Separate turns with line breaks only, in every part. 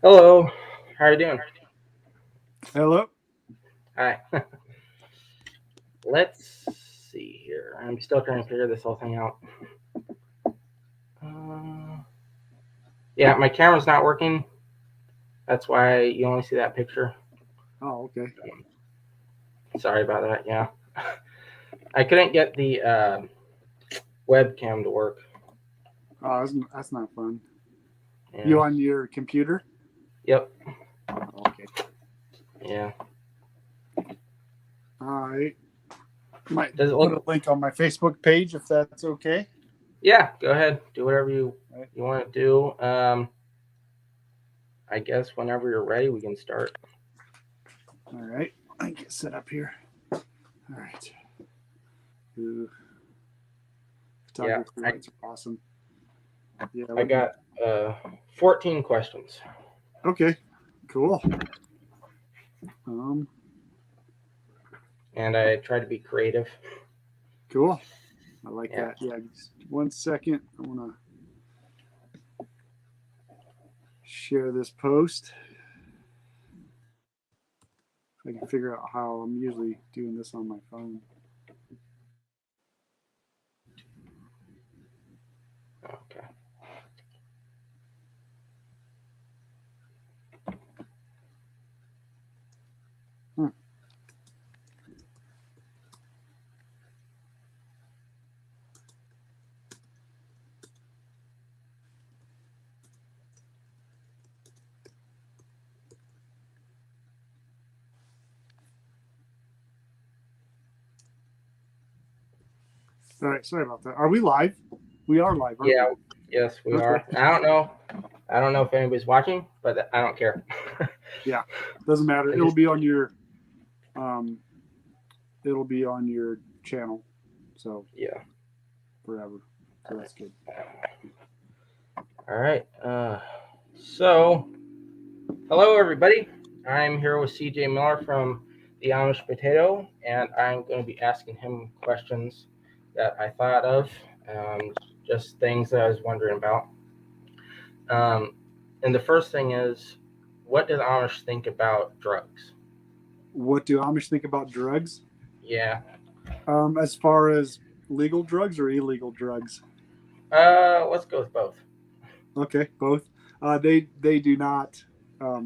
Hello, how are you doing?
Hello.
Hi. Let's see here. I'm still trying to figure this whole thing out. Uh, yeah, my camera's not working. That's why you only see that picture.
Oh, okay.
Sorry about that. Yeah, I couldn't get the webcam to work.
Oh, that's not fun.
Yeah.
You on your computer?
Yep.
Oh, okay.
Yeah.
All right. Might
Does it
put a
look?
link on my Facebook page if that's okay.
Yeah. Go ahead. Do whatever you
All right.
you want to do. I guess whenever you're ready, we can start.
All right. I get set up here. All right. Ooh,
Yeah.
photography
I
lights are awesome. Yeah.
I got 14 questions.
Okay. Cool. Um.
And I try to be creative.
Cool. I like
Yeah.
that. Yeah. Just 1 second. I want to share this post. I can figure out how I'm usually doing this on my phone.
Okay.
Hmm. All right. Sorry about that. Are we live? We are live, aren't
Yeah.
we?
Yes, we
Okay.
are. I don't know. I don't know if anybody's watching, but I don't care.
Yeah, doesn't matter.
I just
Um, it'll be on your channel, so
yeah.
forever. So that's good.
All right. So hello everybody. I'm here with CJ Miller from the Amish Potato, and I'm going to be asking him questions that I thought of, just things that I was wondering about. Um, and the first thing is, what do the Amish think about drugs?
What do Amish think about drugs?
Yeah.
As far as legal drugs or illegal drugs?
Let's go with both.
Okay, both. They do not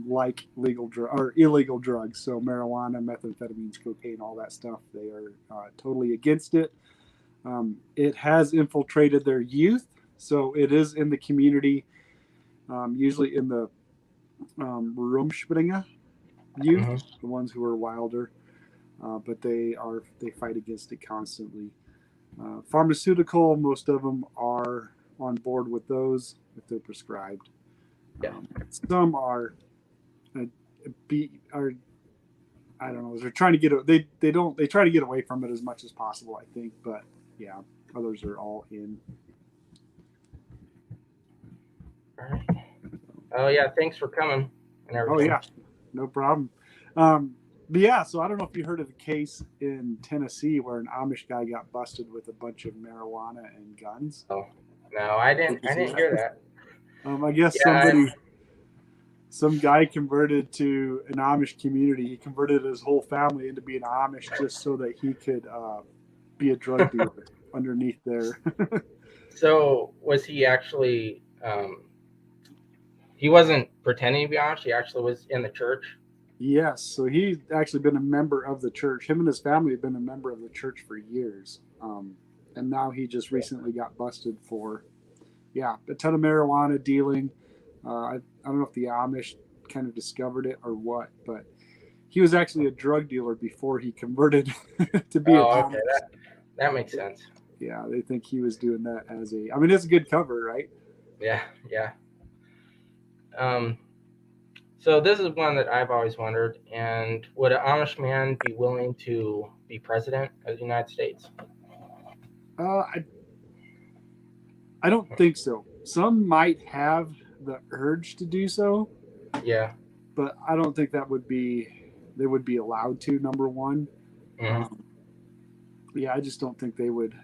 like legal or illegal drugs. So marijuana, methamphetamines, cocaine, all that stuff. They are totally against it. It has infiltrated their youth, so it is in the community, usually in the Rumspringa youth,
Hmm.
the ones who are wilder, but they fight against it constantly. Pharmaceutical, most of them are on board with those if they're prescribed.
Yeah.
Some uh, are I don't know. They're trying to get they try to get away from it as much as possible. I think, but yeah, others are all in.
All right. Oh yeah. Thanks for coming and
Oh
everything.
yeah, no problem. Um, but yeah, so I don't know if you heard of the case in Tennessee where an Amish guy got busted with a bunch of marijuana and guns.
Oh no, I didn't.
Did you
I
see
didn't hear
that?
that.
I guess
Yeah.
some guy converted to an Amish community. He converted his whole family into being Amish just so that he could be a drug dealer underneath there.
So was he actually? He wasn't pretending to be honest. He actually was in the church.
Yes, so he's actually been a member of the church. Him and his family have been a member of the church for years, and now he just recently got busted for a ton of marijuana dealing. I don't know if the Amish kind of discovered it or what, but he was actually a drug dealer before he converted to be an
Oh, okay.
Amish.
That makes sense.
Yeah, they think he was doing that as a. I mean, it's a good cover, right?
Yeah. Yeah. Um. So this is one that I've always wondered. And would an Amish man be willing to be president of the United States?
I don't think so. Some might have the urge to do so,
Yeah.
but I don't think that would be they would be allowed to. Number one,
Hmm.
um, yeah, I just don't think they would.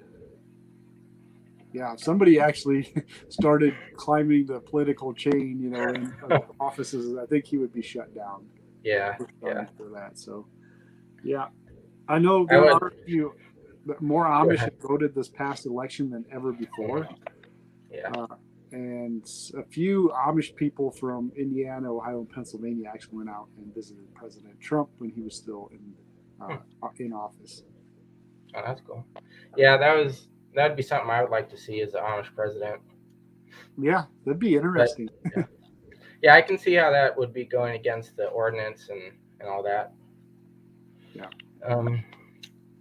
Yeah, if somebody actually started climbing the political chain, in offices, I think he would be shut down
Yeah, yeah.
for that. So, yeah, I know
I
there
would
are a few more
go
Amish
ahead.
have voted this past election than ever before.
Mhm. Yeah.
Uh, and a few Amish people from Indiana, Ohio, and Pennsylvania actually went out and visited President Trump when he was still
Hmm.
in office.
Oh, that's cool. Yeah, that'd be something I would like to see as the Amish president.
Yeah, that'd be
But
interesting.
yeah, yeah, I can see how that would be going against the ordinance and all that.
Yeah.
Um,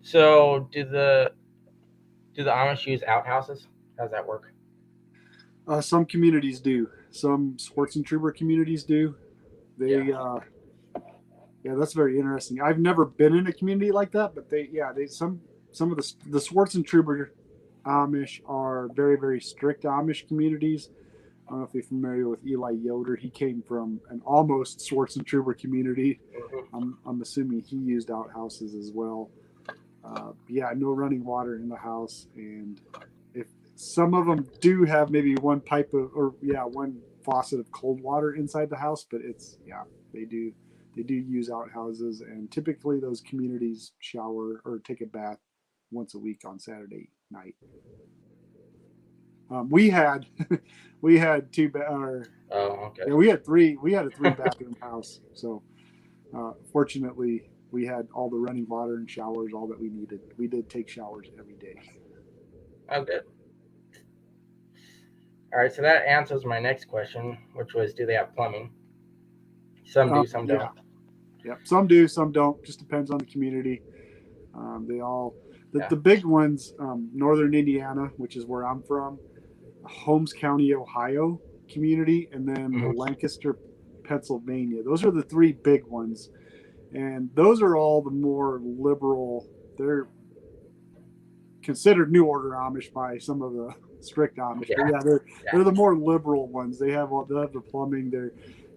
so do the Amish use outhouses? How does that work?
Some communities do. Some sports and trooper communities do.
Yeah.
They, yeah, that's very interesting. I've never been in a community like that, but some of the Swartz and Trooper Amish are very very strict Amish communities. I don't know if you're familiar with Eli Yoder. He came from an almost Swartz and Trooper community.
Hmm.
I'm assuming he used outhouses as well. Yeah, no running water in the house, and if some of them do have maybe one pipe of, or yeah, one faucet of cold water inside the house, but it's yeah, they do they do use outhouses, and typically those communities shower or take a bath once a week on Saturday night. We had we had or
Oh, okay.
yeah, we had a three bathroom house, so fortunately we had all the running water and showers, all that we needed. We did take showers every day.
Oh, good. All right. So that answers my next question, which was, do they have plumbing? Some do, some
Yeah,
don't.
yeah. Some do, some don't. Just depends on the community. They all
Yeah.
the big ones, northern Indiana, which is where I'm from, Holmes County, Ohio community, and then the
Hmm.
Lancaster, Pennsylvania. Those are the three big ones, and those are all the more liberal. They're considered New Order Amish by some of the strict Amish, but
Yeah.
yeah, they're
Yeah.
they're the more liberal ones. They have the plumbing.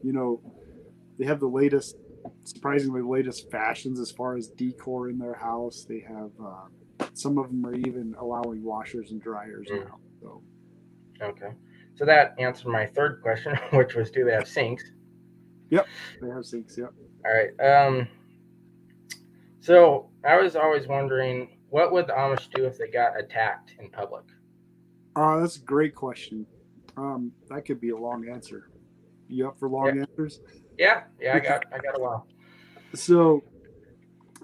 You know, they have the latest, surprisingly latest fashions as far as decor in their house. They have some of them are even allowing washers and dryers
Mm.
now. So
Okay. So that answered my third question, which was, do they have sinks?
yep, they have sinks. Yep.
All right. So I was always wondering, what would the Amish do if they got attacked in public?
That's a great question. That could be a long answer. You up for
Yeah.
long answers?
Yeah. Yeah. I got a while.
So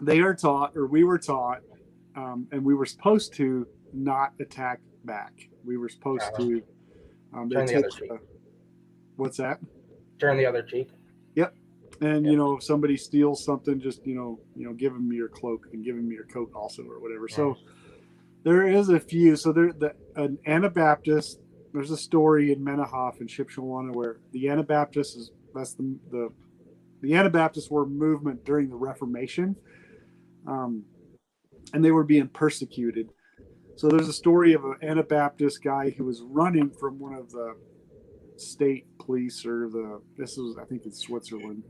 they are taught, or we were taught, and we were supposed to not attack back. We were supposed
Uh,
to. They
turn the
take
other cheek.
what's that?
Turn the other cheek.
Yep. And
Yep.
if somebody steals something, just give them your cloak and give them your coat also, or whatever.
Mm.
So there is a few. So an Anabaptist. There's a story in Menahoff and Shipshawana where the Anabaptists is that's the Anabaptists were a movement during the Reformation, um, and they were being persecuted. So there's a story of an Anabaptist guy who was running from one of the state police, or this was, I think, it's Switzerland,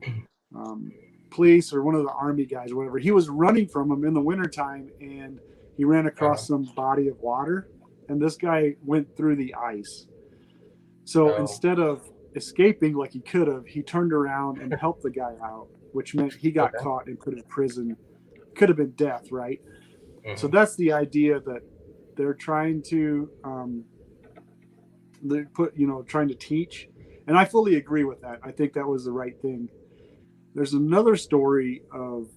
um, police, or one of the army guys or whatever. He was running from them in the wintertime, and he ran
Uh,
across some body of water, and this guy went through the ice. So
oh.
instead of escaping like he could have, he turned around and helped the guy out, which meant he got
Okay.
caught and put in prison. Could have been death, right? So
Hmm.
that's the idea, that they're trying to trying to teach, and I fully agree with that. I think that was the right thing. There's another story of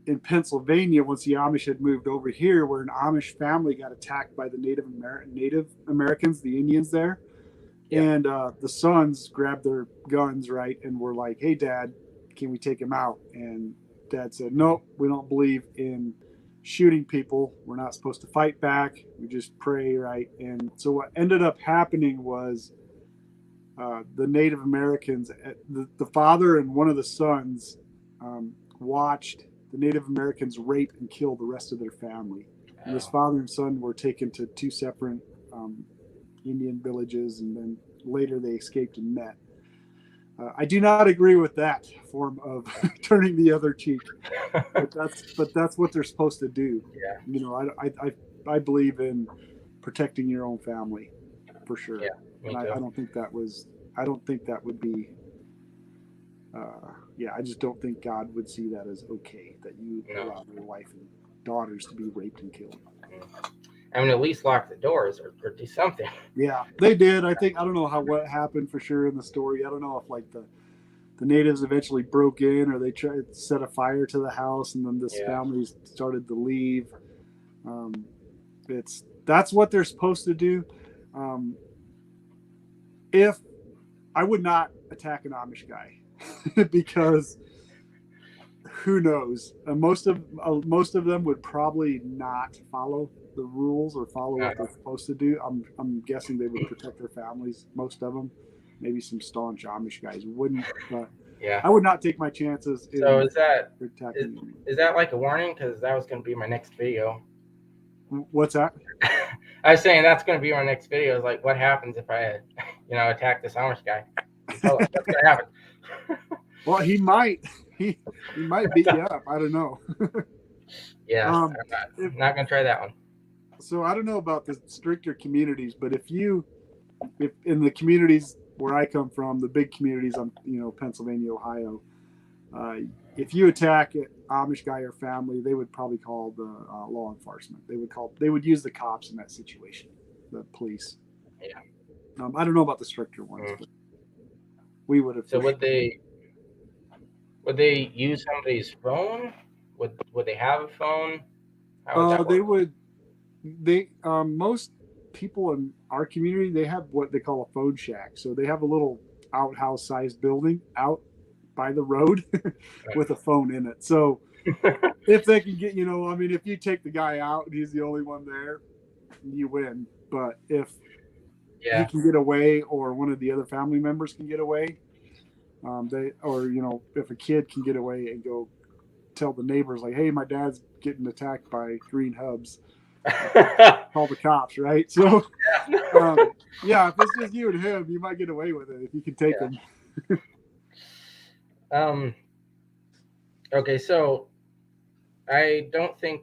in Pennsylvania, once the Amish had moved over here, where an Amish family got attacked by the Native Americans, the Indians there,
Yeah.
and the sons grabbed their guns, right, and were like, "Hey, Dad, can we take him out?" And Dad said, "Nope, we don't believe in shooting people. We're not supposed to fight back. We just pray, right?" And so what ended up happening was the Native Americans, the father and one of the sons, watched the Native Americans rape and kill the rest of their family. And this
Oh.
father and son were taken to two separate um, Indian villages, and then later they escaped and met. I do not agree with that form of turning the other cheek, but that's what they're supposed to do.
Yeah.
I believe in protecting your own family, for sure.
Yeah, me
And
too.
I don't think that would be. I just don't think God would see that as okay, that you
No.
allow your wife and daughters to be raped and killed.
I mean, at least lock the doors or do something.
Yeah, they did. I don't know what happened for sure in the story. I don't know if like the natives eventually broke in or they tried to set a fire to the house and then this
Yeah.
family started to leave. That's what they're supposed to do. If I would not attack an Amish guy because who knows? Most of them would probably not follow the rules or follow what they're supposed to do. I'm guessing they would protect their families. Most of them, maybe some staunch Amish guys wouldn't, but
Yeah.
I would not take my chances
So
in
is that
attacking anyone.
is that like a warning? Because that was going to be my next video.
What's that?
I was saying that's going to be my next video. Is like what happens if I, attack this Amish guy? Tell us what's going to happen.
Well, he might beat you up. I don't know.
Yeah, I'm not going to try that one.
So I don't know about the stricter communities, but if in the communities where I come from, the big communities, Pennsylvania, Ohio, if you attack an Amish guy or family, they would probably call the law enforcement. They would use the cops in that situation, the police.
Yeah.
I don't know about the stricter ones, but we would have.
So would they use somebody's phone? Would they have a phone? How would that work?
They would. Most people in our community, they have what they call a phone shack. So they have a little outhouse sized building out by the road with a phone in it. So if they can get, if you take the guy out and he's the only one there, you win. But if he can get away or one of the other family members can get away, if a kid can get away and go tell the neighbors like, hey, my dad's getting attacked by green hubs. Call the cops, right? So, if it's just you and him, you might get away with it if you can take him.
Okay, so I don't think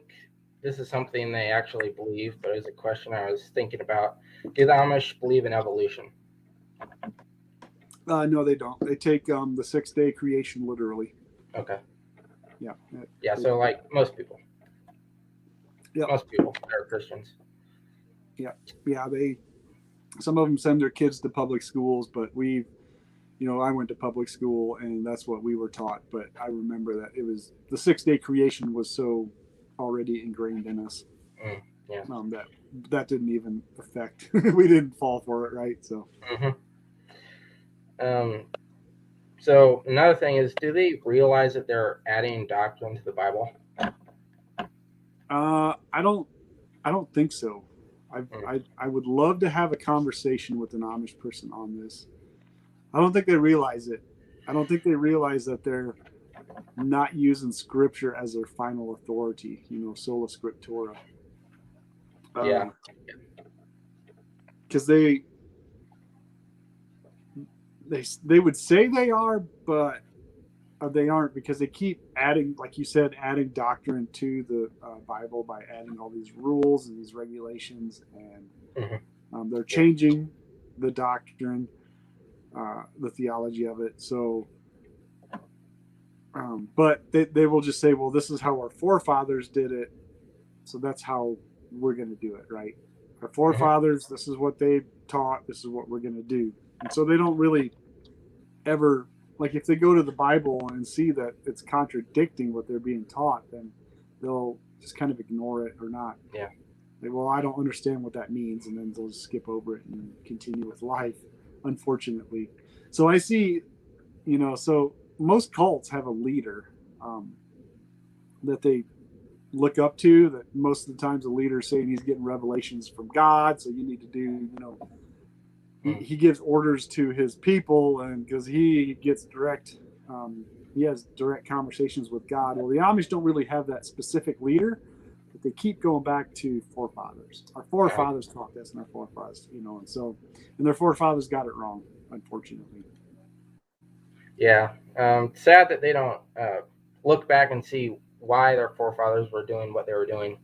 this is something they actually believe, but it's a question I was thinking about. Do the Amish believe in evolution?
No, they don't. They take the 6-day creation literally.
Okay.
Yeah.
Yeah. So like most people.
Yeah.
Most people are Christians.
Yeah. Yeah. Some of them send their kids to public schools, but I went to public school and that's what we were taught. But I remember that it was the 6-day creation was so already ingrained in us.
Yeah.
That didn't even affect. We didn't fall for it, right? So.
So another thing is, do they realize that they're adding doctrine to the Bible?
I don't think so. I would love to have a conversation with an Amish person on this. I don't think they realize it. I don't think they realize that they're not using Scripture as their final authority. Sola Scriptura.
Yeah.
Because they would say they are, but they aren't, because they keep adding, like you said, adding doctrine to the Bible by adding all these rules and these regulations, and they're changing the doctrine, the theology of it. So, but they will just say, well, this is how our forefathers did it, so that's how we're going to do it, right? Our forefathers, this is what they taught, this is what we're going to do. And so they don't really ever, like, if they go to the Bible and see that it's contradicting what they're being taught, then they'll just kind of ignore it or not.
Yeah.
Like, well, I don't understand what that means, and then they'll just skip over it and continue with life, unfortunately. So I see, so most cults have a leader that they look up to, that most of the times the leader is saying he's getting revelations from God, so you need to do, he gives orders to his people, and because he gets he has direct conversations with God. Well, the Amish don't really have that specific leader, but they keep going back to forefathers. Our forefathers taught this, and our forefathers, and their forefathers got it wrong, unfortunately.
Yeah. Sad that they don't look back and see why their forefathers were doing what they were doing.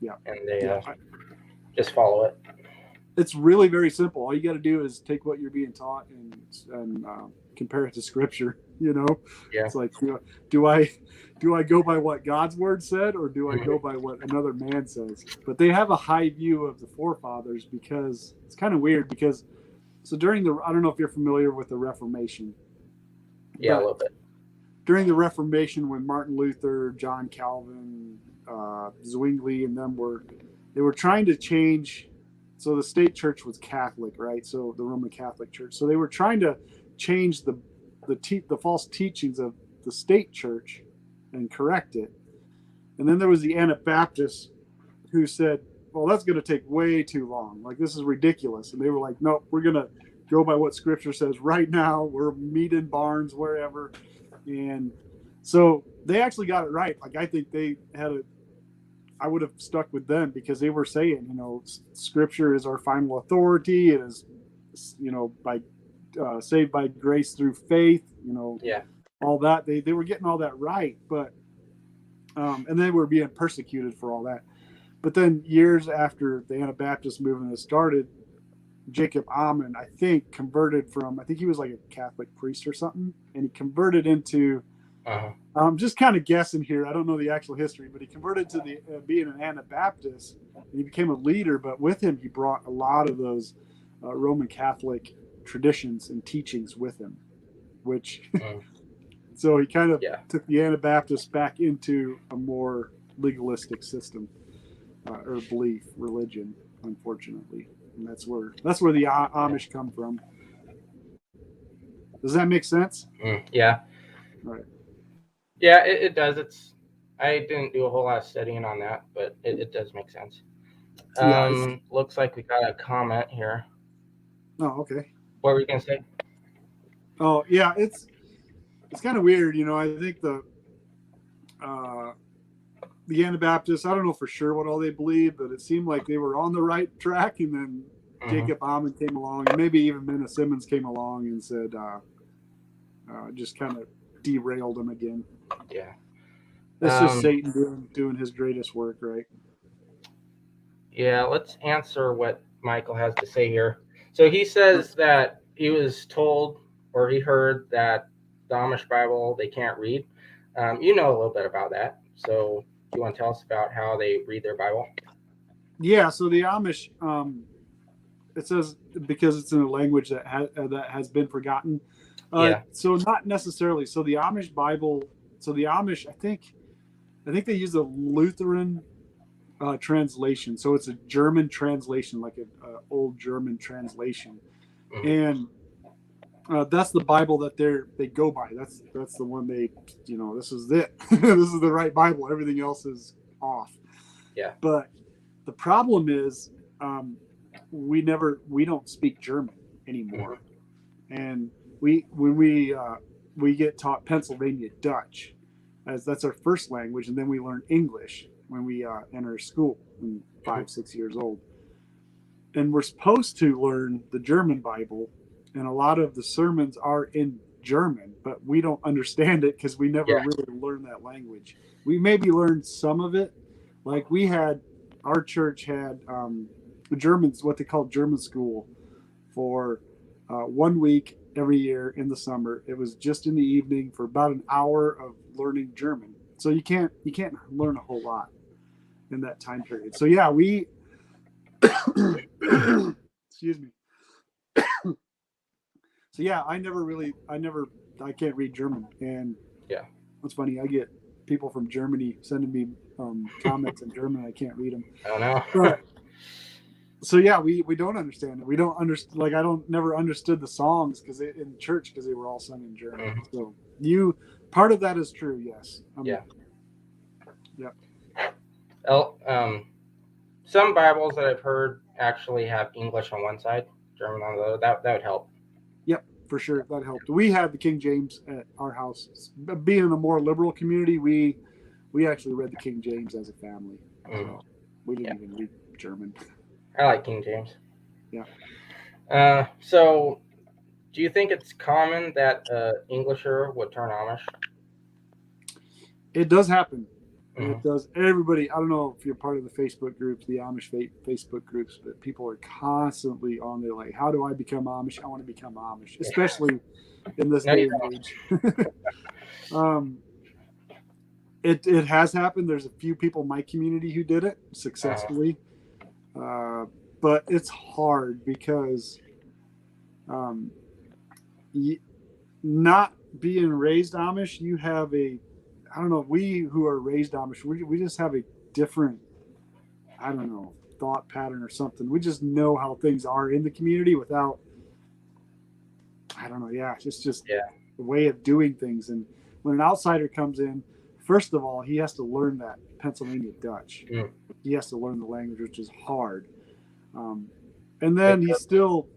Yeah.
And they just follow it.
It's really very simple. All you got to do is take what you're being taught and compare it to Scripture. You know,
Yeah.
it's like, do I go by what God's word said, or do I go by what another man says? But they have a high view of the forefathers because it's kind of weird. Because so during the, I don't know if you're familiar with the Reformation.
Yeah, a little bit.
During the Reformation, when Martin Luther, John Calvin, Zwingli, and them they were trying to change. So the state church was Catholic, right? So the Roman Catholic Church. So they were trying to change the false teachings of the state church and correct it. And then there was the Anabaptists who said, well, that's going to take way too long. Like, this is ridiculous. And they were like, no, we're going to go by what Scripture says right now. We're meet in barns, wherever. And so they actually got it right. Like, I think they had I would have stuck with them because they were saying, you know, Scripture is our final authority. It is, you know, by saved by grace through faith, you know, all that. They were getting all that right, but and they were being persecuted for all that. But then years after the Anabaptist movement has started, Jacob Ammon, I think, converted from, I think he was like a Catholic priest or something, and he converted into, just kind of guessing here, I don't know the actual history, but he converted to the being an Anabaptist, and he became a leader, but with him he brought a lot of those Roman Catholic traditions and teachings with him, which so he kind of took the Anabaptists back into a more legalistic system or belief, religion, unfortunately. And that's where the Amish come from. Does that make sense?
Yeah.
Right.
Yeah, it does. I didn't do a whole lot of studying on that, but it does make sense. Looks like we got a comment here.
Oh, okay.
What were you gonna say?
Oh, yeah, it's kind of weird, you know. I think the Anabaptists, I don't know for sure what all they believe, but it seemed like they were on the right track, and then Jacob Ammon came along, and maybe even Minna Simmons came along and said, just kind of derailed them again.
Yeah.
That's just Satan doing his greatest work, right?
Yeah, let's answer what Michael has to say here. So he says that he was told or he heard that the Amish Bible they can't read. You know a little bit about that. So do you want to tell us about how they read their Bible?
Yeah, so the Amish, it says because it's in a language that has been forgotten. So not necessarily. So the Amish Bible, so the Amish, I think they use a Lutheran translation. So it's a German translation, like an old German translation, and that's the Bible that they go by. That's the one they, you know, this is it. This is the right Bible. Everything else is off.
Yeah.
But the problem is, we don't speak German anymore, and when we get taught Pennsylvania Dutch, as that's our first language, and then we learn English when we enter school when 5-6 years old, and we're supposed to learn the German Bible, and a lot of the sermons are in German, but we don't understand it because we never really learned that language. We maybe learned some of it, like our church had Germans, what they call German school, for 1 week every year in the summer. It was just in the evening for about an hour of learning German. So you can't learn a whole lot in that time period. So yeah, we excuse me. So yeah, I can't read German, and it's funny. I get people from Germany sending me comments in German. I can't read them.
I don't know.
But, so yeah, we don't understand it. We don't understand. Like, I never understood the songs in church because they were all sung in German. So part of that is true. Yes.
Yeah.
Well,
some Bibles that I've heard actually have English on one side, German on the other. That would help.
Yep, for sure. That helped. We had the King James at our house. Being a more liberal community, we actually read the King James as a family. So we didn't even read German.
I like King James.
Yeah.
So do you think it's common that Englisher would turn Amish?
It does happen.
Mhm.
It does. Everybody, I don't know if you're part of the Facebook groups, the Amish Facebook groups, but people are constantly on there like, how do I become Amish? I want to become Amish,
Yeah.
especially in this
No, you
day and age. um, it has happened. There's a few people in my community who did it
don't.
successfully, uh, but it's hard because um, not being raised Amish, you have a, I don't know, we who are raised Amish, we just have a different, I don't know, thought pattern or something. We just know how things are in the community without, I don't know, yeah, it's just
Yeah.
the way of doing things. And when an outsider comes in, first of all, he has to learn that Pennsylvania Dutch.
Mm.
He has to learn the language, which is hard. Um, and
It
then he's
does.
still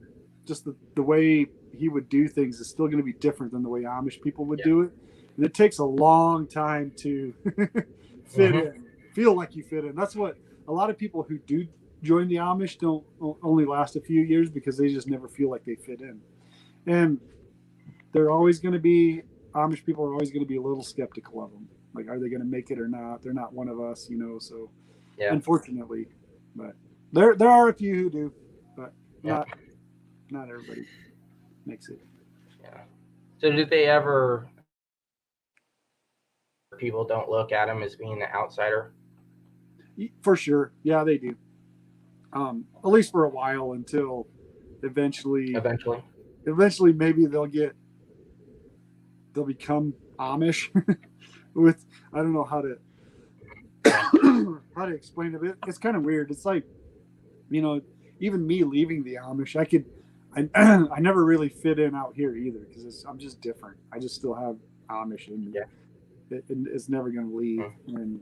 just the way he would do things is still going to be different than the way Amish people would
Yeah.
do it. And it takes a long time to fit
Mhm.
in, feel like you fit in. That's what a lot of people who do join the Amish don't only last a few years because they just never feel like they fit in. And they're always going to be, Amish people are always going to be a little skeptical of them. Like, are they going to make it or not? They're not one of us, you know. So,
Yeah.
unfortunately, but there are a few who do, but
Yeah.
not everybody makes it.
Yeah. So did they ever? People don't look at him as being an outsider.
For sure, yeah, they do. At least for a while until eventually,
Eventually.
eventually maybe they'll become Amish. With, I don't know how to
Yeah.
how to explain it. It's kind of weird. It's like, you know, even me leaving the Amish, I never really fit in out here either because I'm just different. I just still have Amish in me.
Yeah.
It's never going to leave,
Mm.
and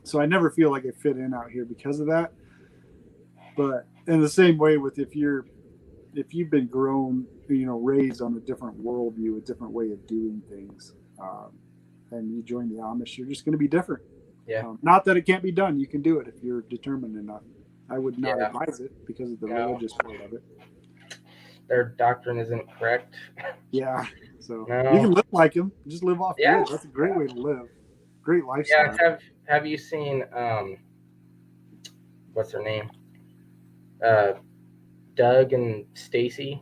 so I never feel like I fit in out here because of that. But in the same way with if you've been grown, you know, raised on a different worldview, a different way of doing things, and you join the Amish, you're just going to be different.
Yeah.
Not that it can't be done; you can do it if you're determined enough. I would not
Yeah.
advise it because of the
No,
religious part of it.
their doctrine isn't correct.
Yeah, so you
No.
can live like him. Just live off
Yeah.
wood. That's a great way to live. Great
Yeah.
lifestyle.
Have you seen what's her name? Uh, Doug and Stacy on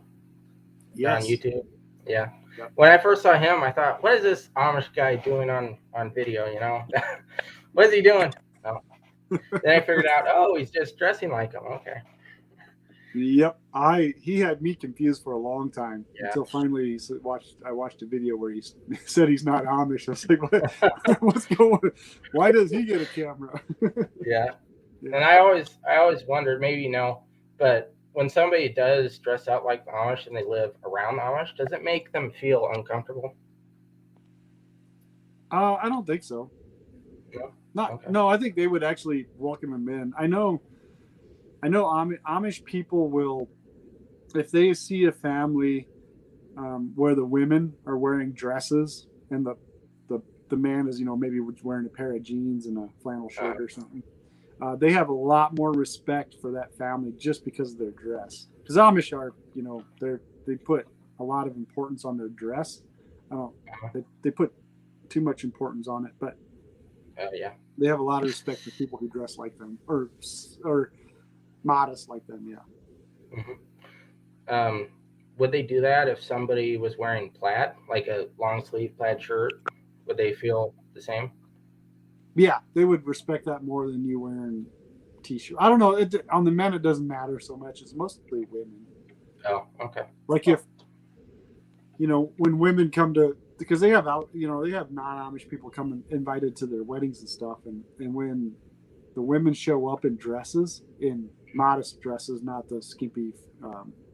Yes.
YouTube. Yeah.
Yep.
When I first saw him, I thought, what is this Amish guy doing on video? You know, what is he doing? No. Then I figured out, oh, he's just dressing like him. Okay.
Yep. He had me confused for a long time
Yeah.
until finally I watched a video where he said he's not Amish. I was like, what, what's going on? Why does he get a camera?
Yeah. And
Yeah.
I always wondered, maybe you know, but when somebody does dress out like the Amish and they live around the Amish, does it make them feel uncomfortable?
I don't think so.
No.
Not
Okay.
no. I think they would actually welcome him in. I know Amish people will, if they see a family where the women are wearing dresses and the man is, you know, maybe wearing a pair of jeans and a flannel
Uh,
shirt or something. They have a lot more respect for that family just because of their dress. Because Amish are, you know, they put a lot of importance on their dress. I don't. They put too much importance on it, but
yeah.
they have a lot of respect for people who dress like them or modest like them. Yeah.
Hmm. Would they do that if somebody was wearing plaid, like a long sleeve plaid shirt? Would they feel the same?
Yeah, they would respect that more than you wearing t-shirt. I don't know. On the men, it doesn't matter so much. It's mostly women.
Oh, okay.
Like if, you know, when women come to, because they have out, you know, they have non-Amish people come invited to their weddings and stuff, and when the women show up in dresses, in modest dresses, not the skimpy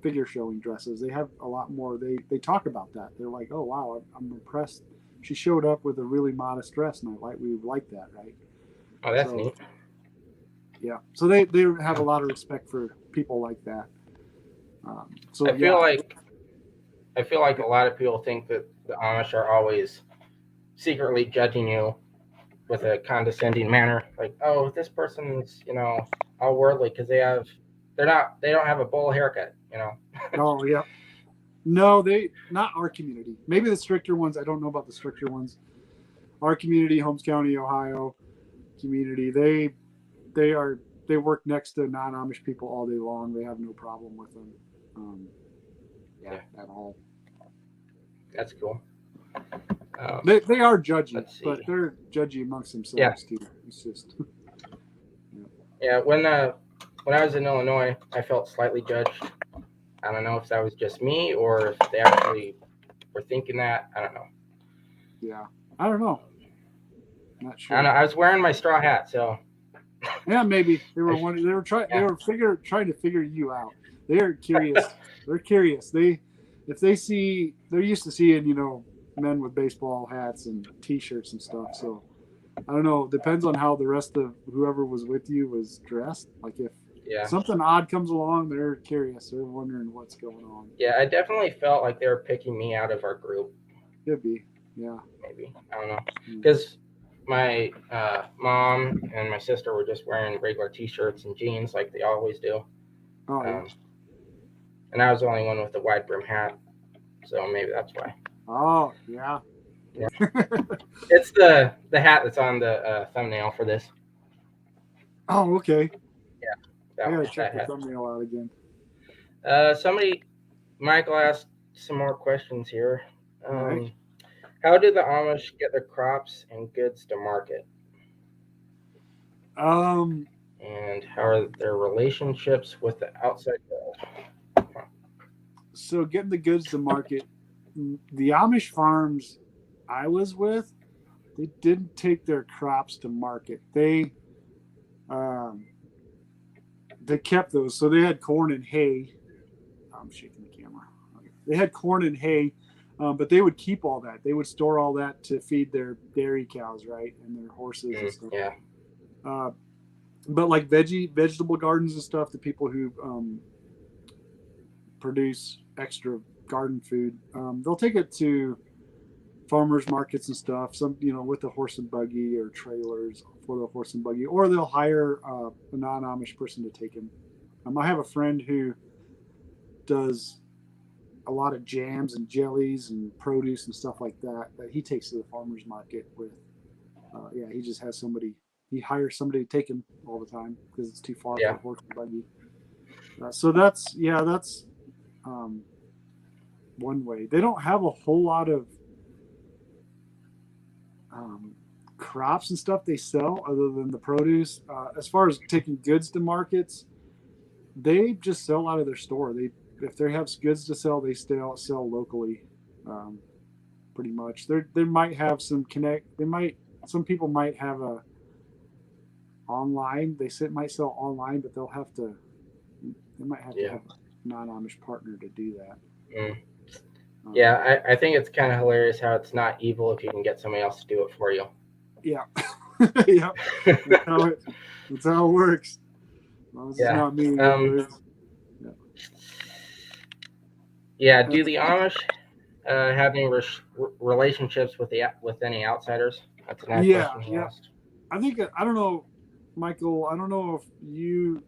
figure showing dresses, they have a lot more. They talk about that. They're like, oh wow, I'm impressed. She showed up with a really modest dress, and we like that, right?
Oh, that's
So
neat.
yeah, so they have a lot of respect for people like that. So
I
yeah,
feel like I feel like a lot of people think that the Amish are always secretly judging you with a condescending manner, like, oh, this person's, you know, all worldly because they don't have a bowl haircut, you know.
oh yeah, no, they not our community. Maybe the stricter ones. I don't know about the stricter ones. Our community, Holmes County, Ohio. community. They work next to non-Amish people all day long. They have no problem with them.
Yeah.
At all.
That's cool.
They are judgy,
Let's
but
see.
they're judgy amongst
Yeah.
themselves too. It's just
Yeah. When I was in Illinois, I felt slightly judged. I don't know if that was just me or if they actually were thinking that. I don't know.
yeah. I don't know. Not
I
sure.
don't know. I was wearing my straw hat, so
Yeah, maybe they were
Yeah.
trying to figure you out. They're curious. They're curious. If they see, they're used to seeing men with baseball hats and T-shirts and stuff. So I don't know. Depends on how the rest of whoever was with you was dressed. Like if
Yeah.
something odd comes along, they're curious. They're wondering what's going on.
Yeah, I definitely felt like they were picking me out of our group.
Could be. Yeah.
Maybe, I don't know, because my mom and my sister were just wearing regular T-shirts and jeans like they always do.
Oh yeah.
And I was the only one with the wide brim hat, so maybe that's why.
Oh yeah.
Yeah. It's the hat that's on the thumbnail for this.
Oh okay.
Yeah,
I gotta
that
check the
hat.
thumbnail out again.
Michael asked some more questions here.
All right.
How do the Amish get their crops and goods to market? And how are their relationships with the outside world?
So getting the goods to market, the Amish farms I was with, they didn't take their crops to market. They kept those. So they had corn and hay. I'm shaking the camera. They had corn and hay, but they would keep all that. They would store all that to feed their dairy cows, right, and their horses and stuff.
Yeah.
But like vegetable gardens and stuff, the people who produce extra garden food, they'll take it to farmers markets and stuff. Some with a horse and buggy or trailers for the horse and buggy, or they'll hire a non-Amish person to take them. I have a friend who does a lot of jams and jellies and produce and stuff like that he takes to the farmers market with. He just has somebody. He hires somebody to take him all the time because it's too far for a horse and buggy. So that's one way. They don't have a whole lot of crops and stuff they sell other than the produce. As far as taking goods to markets, they just sell out of their store. If they have goods to sell, they still sell locally, pretty much. They might have some some people might have a online. They might sell online, but they might have to have a non-Amish partner to do that.
Yeah, I think it's kind of hilarious how it's not evil if you can get somebody else to do it for you.
Yeah. Yeah. That's how it works. Well, it's not me.
Do the Amish have any relationships with any outsiders? That's a nice question he asked.
I don't know, Michael. I don't know if you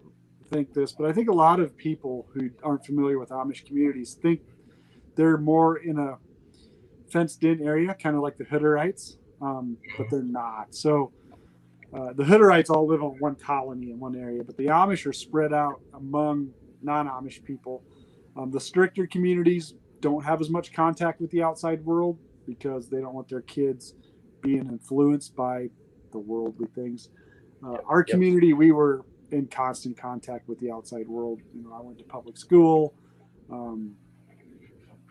think this, but I think a lot of people who aren't familiar with Amish communities think they're more in a fenced-in area, kind of like the Hutterites, but they're not. So the Hutterites all live on one colony in one area, but the Amish are spread out among non-Amish people. The stricter communities don't have as much contact with the outside world because they don't want their kids being influenced by the worldly things. Our community, we were in constant contact with the outside world. I went to public school.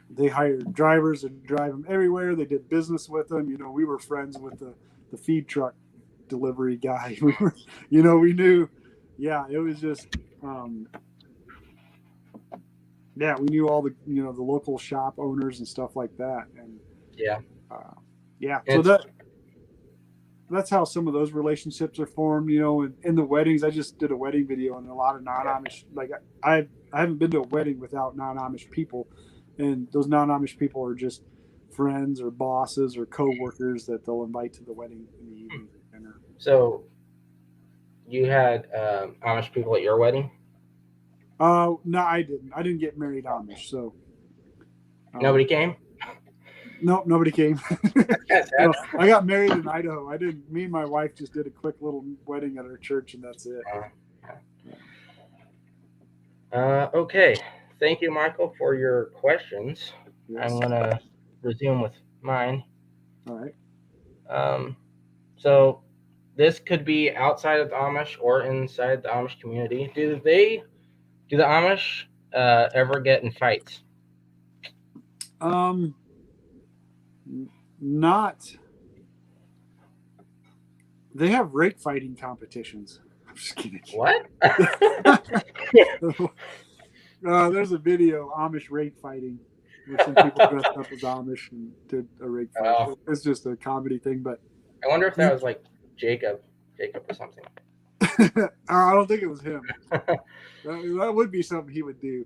They hired drivers and drive them everywhere. They did business with them. We were friends with the feed truck delivery guy. We knew. Yeah, it was just. We knew all the the local shop owners and stuff like that, and so that's how some of those relationships are formed. And in the weddings, I just did a wedding video, and a lot of non-Amish. Like I haven't been to a wedding without non-Amish people, and those non-Amish people are just friends or bosses or co-workers that they'll invite to the wedding in the evening dinner.
So you had Amish people at your wedding?
No, I didn't. I didn't get married Amish, so
nobody came.
Nope, nobody came.
That's
No, I got married in Idaho. I didn't. Me and my wife just did a quick little wedding at our church, and that's it.
Okay. Thank you, Michael, for your questions.
Yes.
I'm gonna resume with mine.
All right.
So this could be outside of the Amish or inside the Amish community. Do the Amish ever get in fights?
Not. They have rake fighting competitions. I'm just kidding.
What?
There's a video Amish rake fighting where some people dressed up as Amish and did a rake fight.
Oh.
It's just a comedy thing, but
I wonder if that was like Jacob or something.
I don't think it was him. That would be something he would do.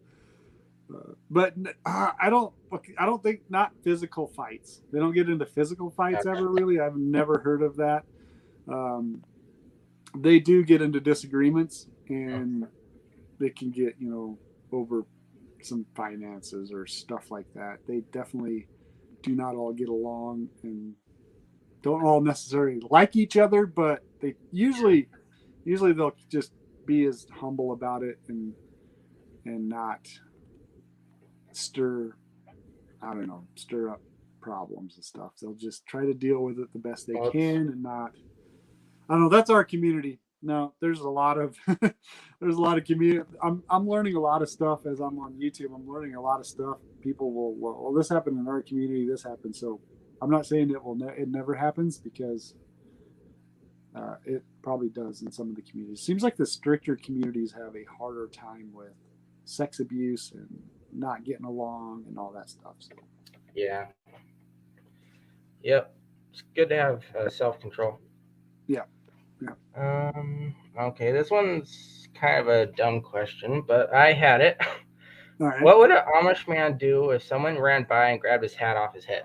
But I don't think not physical fights. They don't get into physical fights ever really. I've never heard of that. They do get into disagreements, and they can get over some finances or stuff like that. They definitely do not all get along and don't all necessarily like each other, but they usually they'll just be as humble about it and not stir up problems and stuff. They'll just try to deal with it the best they can and not. I don't know. That's our community. No, there's a lot of community. I'm learning a lot of stuff as I'm on YouTube. I'm learning a lot of stuff. People will, well, this happened in our community. This happened. So I'm not saying it never happens, because it probably does in some of the communities. Seems like the stricter communities have a harder time with sex abuse and not getting along and all that stuff. So.
Yeah. Yep. It's good to have self-control.
Yeah.
Okay, this one's kind of a dumb question, but I had it.
All right.
What would an Amish man do if someone ran by and grabbed his hat off his head?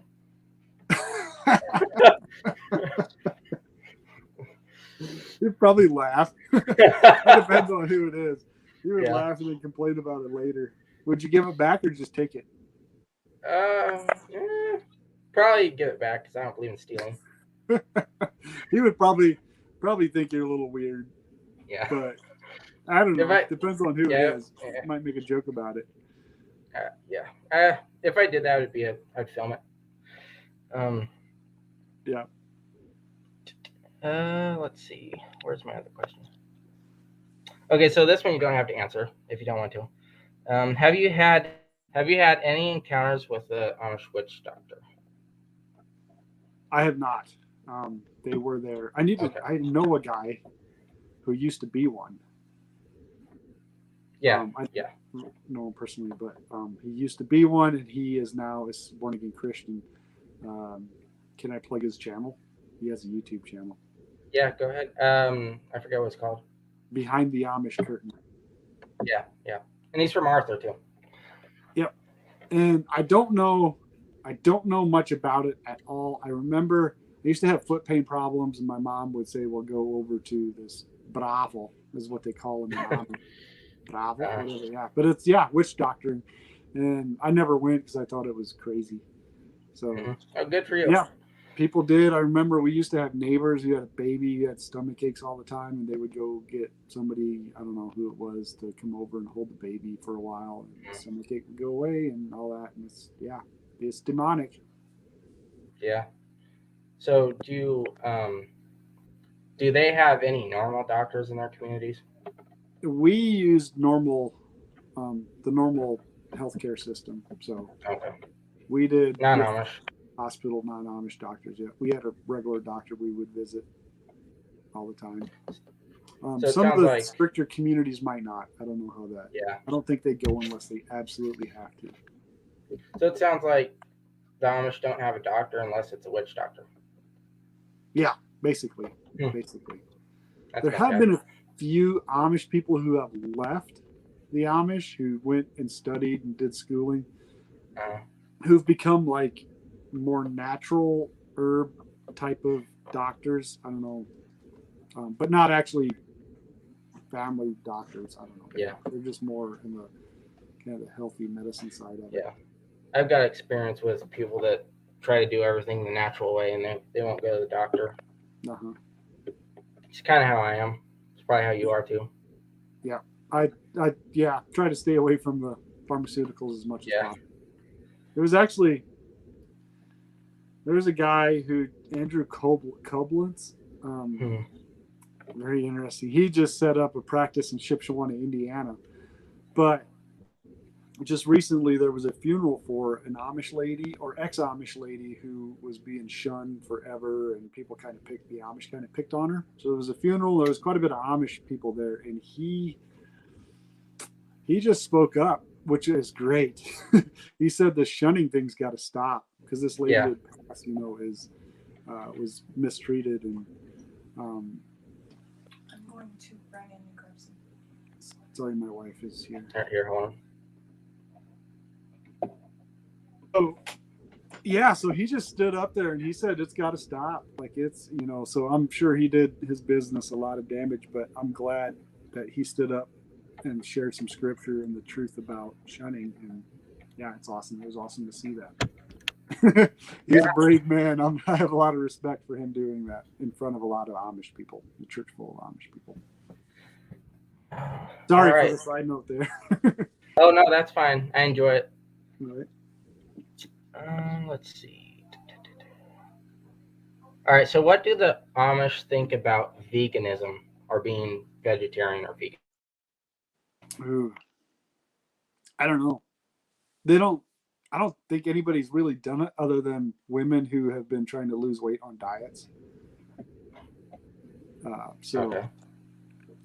He'd probably laugh. It depends on who it is. He would laugh and then complain about it later. Would you give it back or just take it?
Probably give it back, because I don't believe in stealing.
He would probably think you're a little weird.
Yeah.
But I don't know. Depends on who it is.
Yeah.
Might make a joke about it.
Yeah. If I did that, I'd film it.
Yeah.
Let's see. Where's my other question? Okay, so this one you don't have to answer if you don't want to. Have you had any encounters with the Amish witch doctor?
I have not. They were there. I know a guy who used to be one.
Yeah.
I don't know him personally, but he used to be one, and he is now a born-again Christian. Can I plug his channel? He has a YouTube channel.
Yeah, go ahead. I forget what it's called.
Behind the Amish Curtain.
Yeah. And he's from Arthur too.
Yep. And I don't know much about it at all. I remember I used to have foot pain problems, and my mom would say, well, go over to this Bravo, is what they call him. Bravo, whatever. Yeah. But it's, witch doctor. And I never went because I thought it was crazy. So,
Oh, good for you.
Yeah. People did. I remember we used to have neighbors who had a baby who had stomach aches all the time, and they would go get somebody, I don't know who it was, to come over and hold the baby for a while, and the stomach ache would go away and all that. And it's demonic.
Yeah. So do they have any normal doctors in their communities?
We used the normal healthcare system. So we did
non-Amish.
Hospital, non-Amish doctors. Yeah, we had a regular doctor we would visit all the time. So some of the stricter communities might not. I don't know how that.
Yeah.
I don't think they go unless they absolutely have to.
So it sounds like the Amish don't have a doctor unless it's a witch doctor.
Yeah, basically. There have been a few Amish people who have left the Amish, who went and studied and did schooling, who've become like more natural herb type of doctors. I don't know, but not actually family doctors. I don't know.
Yeah,
they're just more in the kind of the healthy medicine side of it.
Yeah, I've got experience with people that try to do everything the natural way, and they won't go to the doctor.
Uh-huh.
It's kind of how I am. It's probably how you are too.
Yeah. I try to stay away from the pharmaceuticals as much as
Yeah.
possible. There was a guy who, Andrew Koblentz,
Hmm.
very interesting. He just set up a practice in Shipshewana, Indiana. But just recently there was a funeral for an Amish lady or ex-Amish lady who was being shunned forever, and people kind of picked on her. So there was a funeral. There was quite a bit of Amish people there, and he just spoke up, which is great. He said the shunning thing's got to stop because this lady
Yeah.
had passed, was mistreated, and
I'm going to run in and grab some.
sorry, my wife is here.
Right here, hold on.
So yeah, so he just stood up there and he said it's got to stop. Like it's, so I'm sure he did his business a lot of damage, but I'm glad that he stood up and shared some scripture and the truth about shunning. And yeah, it's awesome. It was awesome to see that. He's a brave man. I have a lot of respect for him doing that in front of a lot of Amish people, the church full of Amish people. Sorry
All right.
for the side note there.
Oh no, that's fine. I enjoy it.
All right.
Let's see. All right. So, what do the Amish think about veganism or being vegetarian or vegan?
Ooh. I don't know. I don't think anybody's really done it other than women who have been trying to lose weight on diets.
Okay.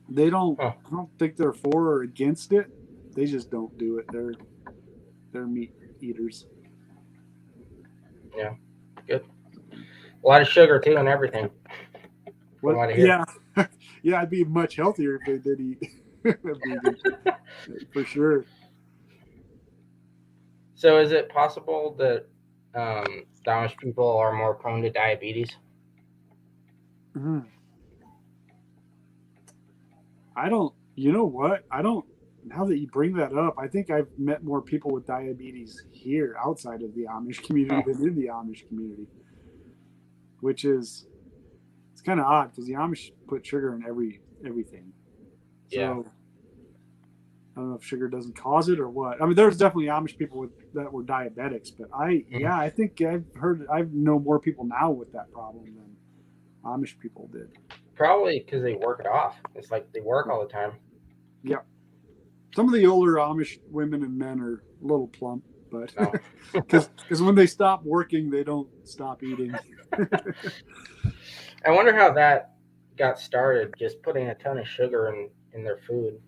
They don't.
Huh.
I don't think they're for or against it. They just don't do it. They're meat eaters.
Yeah. Good. A lot of sugar too and everything. From what I hear.
Yeah, yeah. I'd be much healthier if they did eat vegan, for sure.
So, is it possible that the Amish people are more prone to diabetes?
Mm. I don't. You know what? I don't. Now that you bring that up, I think I've met more people with diabetes here outside of the Amish community than in the Amish community, which is it's kind of odd because the Amish put sugar in everything. So
Yeah.
I don't know if sugar doesn't cause it or what. I mean, there's definitely Amish people that were diabetics, but I think I know more people now with that problem than Amish people did.
Probably because they work it off. It's like they work all the time.
Yeah. Some of the older Amish women and men are a little plump, but
No.
because when they stop working, they don't stop eating.
I wonder how that got started. Just putting a ton of sugar in their food.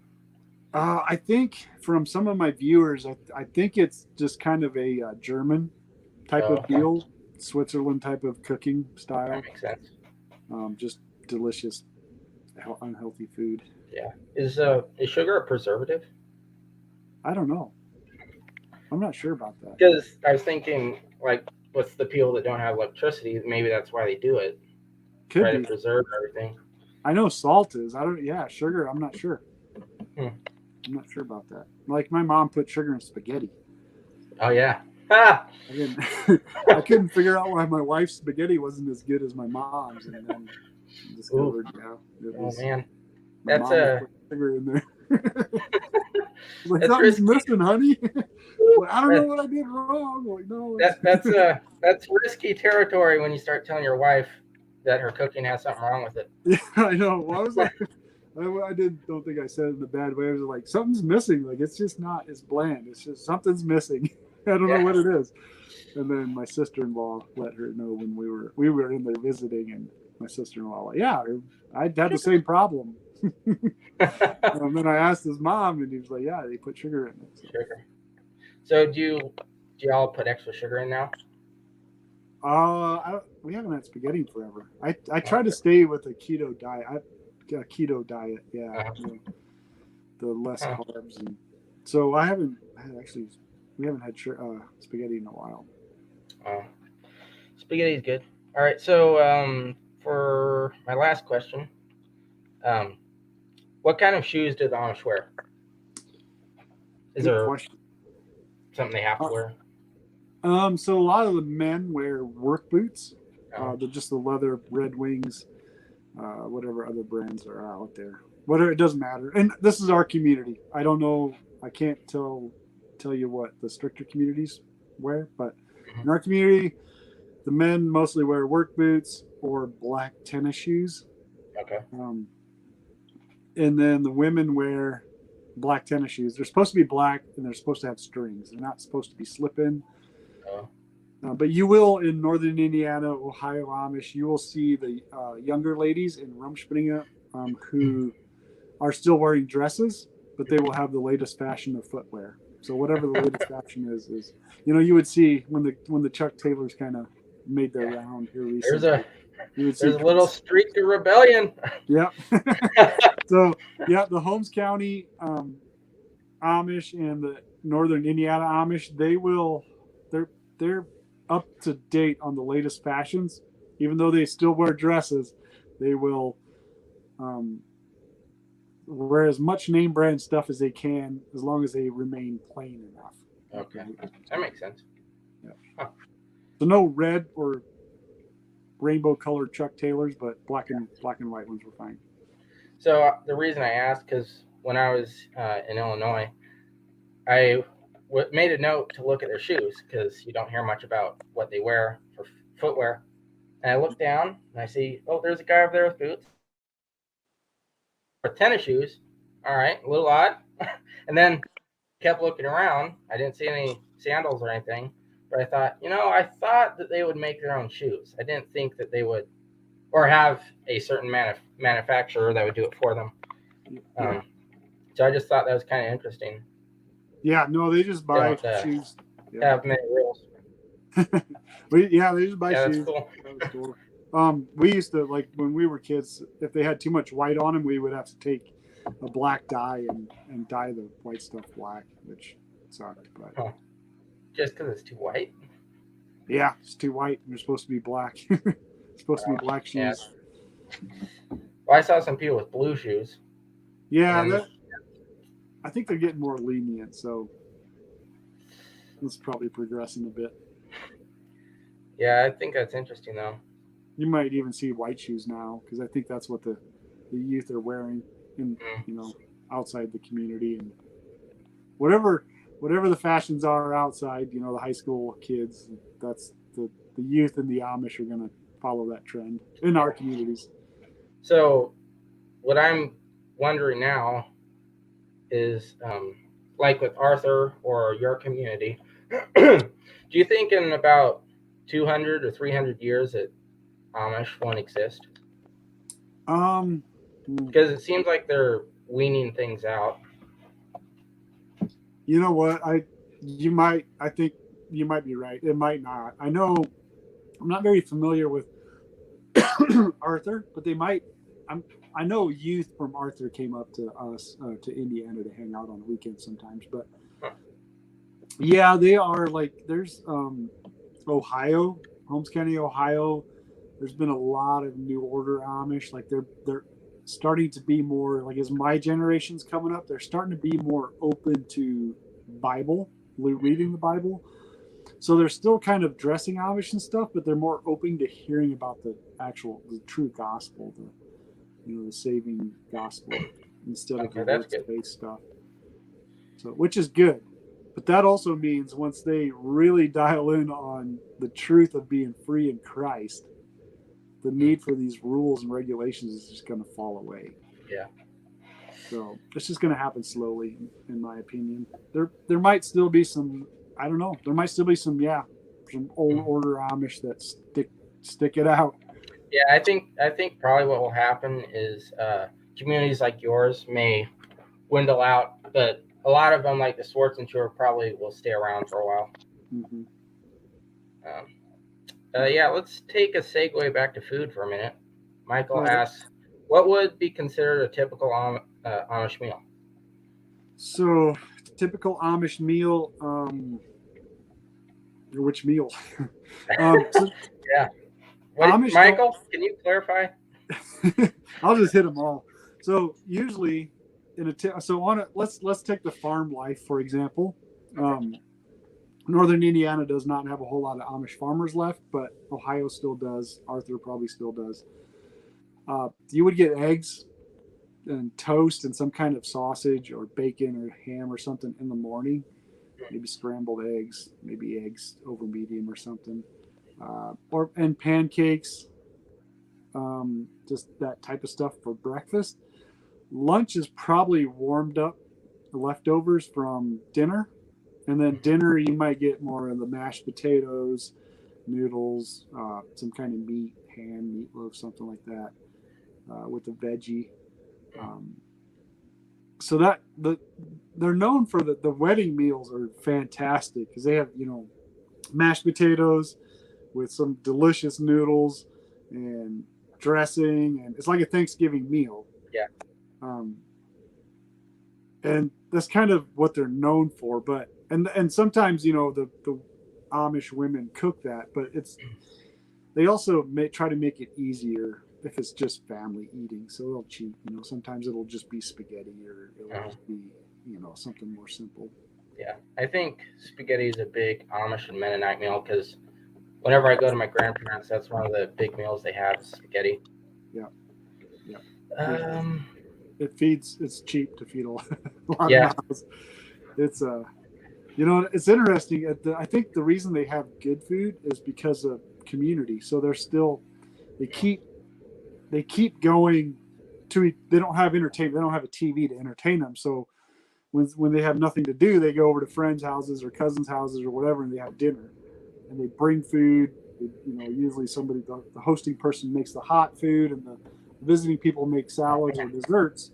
I think from some of my viewers, I think it's just kind of a German type of deal, Switzerland type of cooking style.
That makes sense.
Just delicious, unhealthy food.
Yeah. Is sugar a preservative?
I don't know. I'm not sure about that.
Because I was thinking, like, with the people that don't have electricity, maybe that's why they do it.
Could
Try
be.
to preserve everything.
I know salt is. I don't. Yeah, sugar. I'm not sure.
Hmm.
I'm not sure about that. Like my mom put sugar in spaghetti.
Oh yeah. Ah!
I couldn't figure out why my wife's spaghetti wasn't as good as my mom's, and then discovered, it was.
Oh man,
my
that's
mom was putting sugar in there. Like,
that's
something's
risky.
missing, honey. Like, I don't know what I did wrong. Like, no.
That's risky territory when you start telling your wife that her cooking has something wrong with it.
Yeah, I know. Well, I was like, don't think I said it in a bad way. I was like, something's missing. Like, it's just not. It's bland. It's just something's missing. I don't know what it is. And then my sister-in-law let her know when we were in there visiting, and my sister-in-law like, yeah, I had the same problem. And then I asked his mom, and he was like, yeah, they put sugar in it. So.
Sugar. So do y'all put extra sugar in now?
We haven't had spaghetti in forever. I try to stay with a keto diet. Yeah,
Uh-huh.
the less carbs, and so we haven't had spaghetti in a while.
Spaghetti is good. All right, so for my last question, what kind of shoes do the Amish wear? Is
Good
there
question.
something they have to wear?
So a lot of the men wear work boots.
Oh,
They're just the leather Red Wings, whatever other brands are out there. Whatever, it doesn't matter. And this is our community. I don't know. I can't tell you what the stricter communities wear, but in our community, the men mostly wear work boots or black tennis shoes.
okay.
Um, and then the women wear black tennis shoes. They're supposed to be black and they're supposed to have strings. They're not supposed to be slip-in.
Oh,
But you will in northern Indiana, Ohio Amish, you will see the younger ladies in Rumspringa who are still wearing dresses, but they will have the latest fashion of footwear. So whatever the latest fashion is you would see when the Chuck Taylors kind of made their
yeah.
round here
There's
recently.
a
You would see,
there's a little streak of rebellion.
yeah. So yeah, the Holmes County Amish and the Northern Indiana Amish, they're up to date on the latest fashions. Even though they still wear dresses, they will wear as much name brand stuff as they can, as long as they remain plain enough.
Okay, that makes sense.
Yeah.
Huh.
So no red or rainbow colored Chuck Taylors, but black and white ones were fine.
So the reason I asked, because when I was in Illinois, I made a note to look at their shoes because you don't hear much about what they wear for footwear. And I look down and I see, oh, there's a guy over there with boots, with tennis shoes. All right, a little odd. And then kept looking around. I didn't see any sandals or anything, but I thought, I thought that they would make their own shoes. I didn't think that they would, or have a certain manufacturer that would do it for them. So I just thought that was kind of interesting.
Yeah, no, they just buy shoes.
Yeah. Have many rules.
They just buy
yeah,
shoes.
That's cool.
That was cool. We used to, like, when we were kids, if they had too much white on them, we would have to take a black dye and dye the white stuff black, which sucked. But
just because it's too white?
Yeah, it's too white. They're supposed to be black. It's supposed to be black shoes.
Yeah. Well, I saw some people with blue shoes.
Yeah, I think they're getting more lenient, so it's probably progressing a bit.
Yeah, I think that's interesting, though.
You might even see white shoes now, because I think that's what the youth are wearing in outside the community, and whatever the fashions are outside, the high school kids, that's the youth and the Amish are going to follow that trend in our communities.
So what I'm wondering now is, like with Arthur or your community, do you think in about 200 or 300 years that Amish won't exist? Because it seems like they're weaning things out.
You know what? I think you might be right. It might not. I know I'm not very familiar with Arthur, but they might. I know youth from Arthur came up to us to Indiana to hang out on the weekends sometimes, but yeah, they are like there's Ohio, Holmes County, Ohio. There's been a lot of New Order Amish. Like they're starting to be more like as my generation's coming up, they're starting to be more open to Bible, reading the Bible. So they're still kind of dressing Amish and stuff, but they're more open to hearing about the true gospel, the saving gospel instead of the works-based stuff. So, which is good. But that also means once they really dial in on the truth of being free in Christ, the need for these rules and regulations is just going to fall away.
Yeah.
So it's just going to happen slowly, in my opinion. There might still be some, I don't know. There might still be some old order Amish that stick it out.
Yeah, I think probably what will happen is communities like yours may dwindle out, but a lot of them, like the Swartz and Shore, probably will stay around for a while.
Mm-hmm.
Yeah, let's take a segue back to food for a minute. Michael asks, what would be considered a typical Amish meal?
So, typical Amish meal, which meal?
Yeah. Michael, can you clarify?
I'll just hit them all. So usually let's take the farm life, for example. Northern Indiana does not have a whole lot of Amish farmers left, but Ohio still does. Arthur probably still does. You would get eggs and toast and some kind of sausage or bacon or ham or something in the morning. Maybe scrambled eggs, maybe eggs over medium or something, and pancakes, just that type of stuff for breakfast. Lunch is probably warmed up leftovers from dinner, and then dinner you might get more of the mashed potatoes, noodles, some kind of meat, ham, meatloaf, something like that, with a veggie. So they're known for the wedding meals are fantastic because they have mashed potatoes with some delicious noodles and dressing, and it's like a Thanksgiving meal.
Yeah.
And that's kind of what they're known for. But and sometimes the Amish women cook that, but they also try to make it easier if it's just family eating. So they'll cheat. Sometimes it'll just be spaghetti, or it'll just be something more simple.
Yeah, I think spaghetti is a big Amish and Mennonite meal because whenever I go to my grandparents, that's one of the big meals they have is spaghetti.
Yeah. It's cheap to feed a lot of mouths. It's it's interesting. I think the reason they have good food is because of community. So they keep going to. They don't have entertainment. They don't have a TV to entertain them. So when they have nothing to do, they go over to friends' houses or cousins' houses or whatever, and they have dinner. And they bring food. Usually the hosting person makes the hot food, and the visiting people make salads or desserts.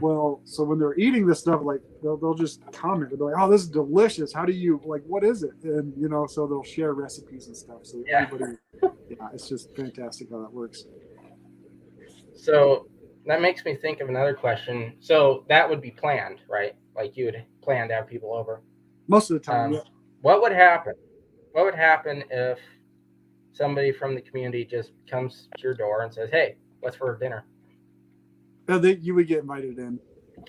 Well, so when they're eating this stuff, like they'll just comment. They'll be like, "Oh, this is delicious. How do you what is it?" And so they'll share recipes and stuff. So everybody, it's just fantastic how that works.
So that makes me think of another question. So that would be planned, right? Like you would plan to have people over.
Most of the time, yeah.
What would happen? What would happen if somebody from the community just comes to your door and says, "Hey, what's for dinner?"
You would get invited in.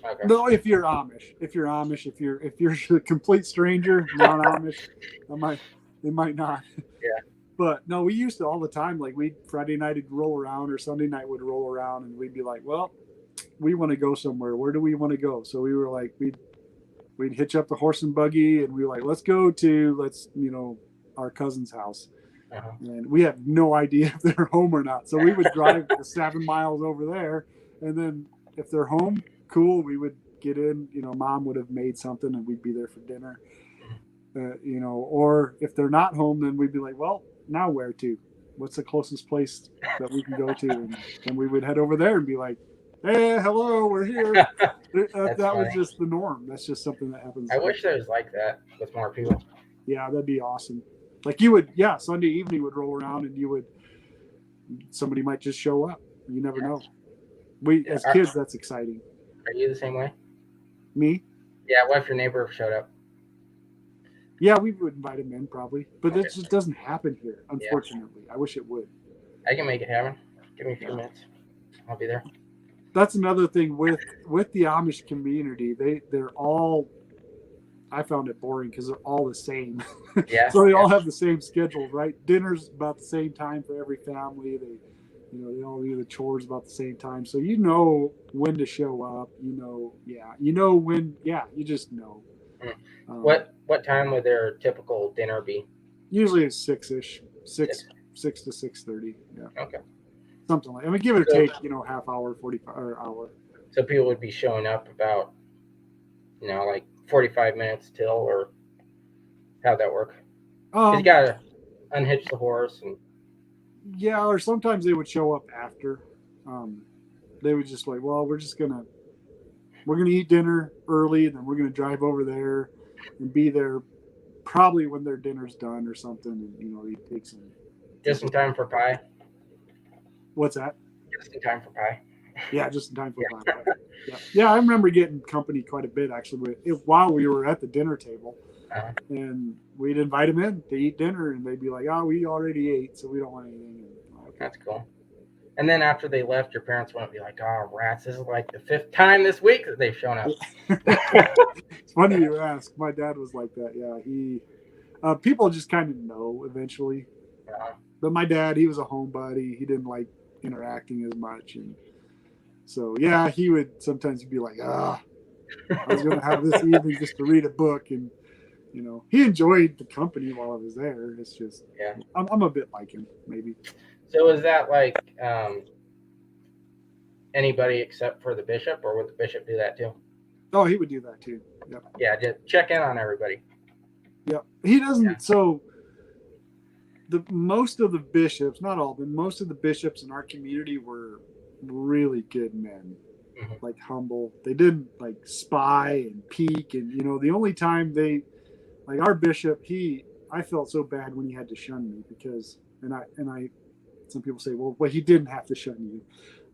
Okay.
No, if you're Amish, if you're a complete stranger, non-Amish, they might not.
Yeah.
But no, we used to all the time. Like Friday night would roll around, or Sunday night would roll around, and we'd be like, "Well, we want to go somewhere. Where do we want to go?" So we were like, we'd hitch up the horse and buggy, and we were like, "Let's go to our cousin's house."
Uh-huh.
And we have no idea if they're home or not. So we would drive 7 miles over there, and then if they're home, cool. We would get in. Mom would have made something, and we'd be there for dinner. Or if they're not home, then we'd be like, "Well, now where to? What's the closest place that we can go to?" And we would head over there and be like, "Hey, hello, we're here." That was just the norm. That's just something that happens.
I wish there was like that with more people.
Yeah, that'd be awesome. Like Sunday evening would roll around, and somebody might just show up. You never know. As kids, that's exciting.
Are you the same way?
Me?
Yeah. What if your neighbor showed up?
Yeah, we would invite him in probably, but that just doesn't happen here, unfortunately. I wish it would.
I can make it happen. Give me a few minutes. I'll be there.
That's another thing with the Amish community. They're all. I found it boring because they're all the same.
Yeah.
So they all have the same schedule, right? Dinner's about the same time for every family. They all do the chores about the same time. So when to show up. When. Yeah, you just know.
What time would their typical dinner be?
Usually it's 6-ish, 6 to 6:30. Yeah.
Okay.
Something like. Give or take, half hour, 45 or hour.
So people would be showing up about, like 45 minutes till, or how'd that work? Because you gotta unhitch the horse and.
Yeah, or sometimes they would show up after. They would just like, well, we're gonna eat dinner early, and then we're gonna drive over there and be there probably when their dinner's done or something, and you take some.
Just in time for pie.
What's that?
Just in time for pie.
Yeah, just in time for pie. Yeah, I remember getting company quite a bit actually while we were at the dinner table.
Uh-huh.
And we'd invite them in to eat dinner, and they'd be like, "Oh, we already ate, so we don't want anything."
Okay. That's cool. And then after they left, your parents wouldn't be like, "Oh, rats! This is like the 5th time this week that they've shown up."
It's funny you ask. My dad was like that. Yeah, People just kind of know eventually. But my dad, he was a homebody. He didn't like interacting as much, and so yeah, he would sometimes be like, I was going to have this evening just to read a book, and he enjoyed the company while I was there. It's just,
Yeah.
I'm a bit like him, maybe.
So is that like anybody except for the bishop, or would the bishop do that too?
Oh, he would do that too. Yep.
Yeah, just check in on everybody.
Yep. He doesn't.
Yeah.
So most of the bishops, not all, but most of the bishops in our community were really good men, like humble. They didn't like spy and peek, and the only time they, like our bishop, I felt so bad when he had to shun me because, and I, some people say, well, he didn't have to shun you.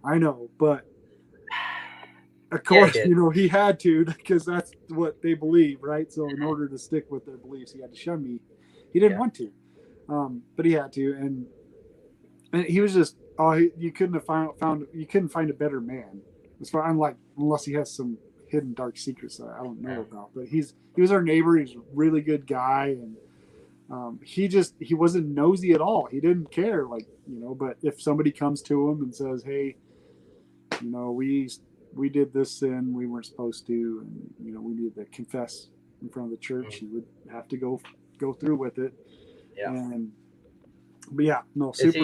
I know, but of course, he had to, because that's what they believe, right? So in order to stick with their beliefs, he had to shun me. He didn't want to, but he had to, and he was just, you couldn't have you couldn't find a better man. As far, unless he has some hidden dark secrets that I don't know about. But he was our neighbor. He was a really good guy, and he wasn't nosy at all. He didn't care, But if somebody comes to him and says, "Hey, we did this sin we weren't supposed to, and we need to confess in front of the church," he would have to go through with it.
Yeah.
But yeah, no. Super.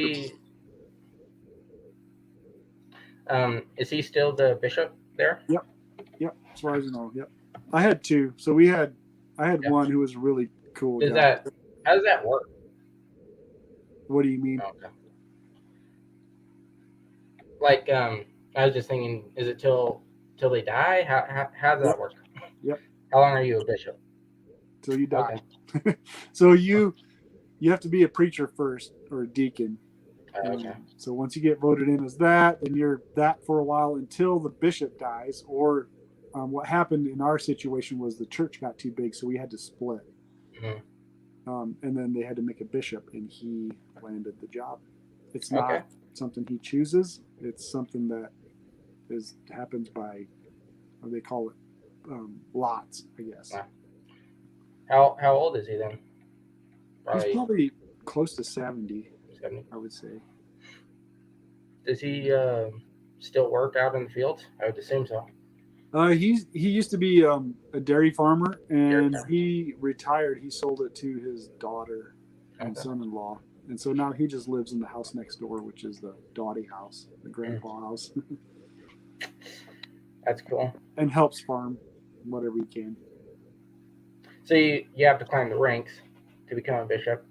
Is he still the bishop there?
Yep. As far as I know, yep. I had two. So I had one who was a really cool guy.
How does that work?
What do you mean?
Okay. Like, I was just thinking, is it till they die? How does that work?
Yep.
How long are you a bishop?
Till you die. Okay. So you have to be a preacher first, or a deacon.
Okay.
So once you get voted in as that, then you're that for a while until the bishop dies. Or what happened in our situation was the church got too big, so we had to split. And then they had to make a bishop, and he landed the job. It's not something he chooses. It's something that happens by, what they call it, lots, I guess.
Wow. How old is he then?
He's probably close to 70.
70.
I would say.
Does he still work out in the fields? I would assume so.
He used to be a dairy farmer, and he retired. He sold it to his daughter and son-in-law, and so now he just lives in the house next door, which is the Dottie house, the grandpa house.
That's cool.
And helps farm whatever he can.
So you have to climb the ranks to become a bishop,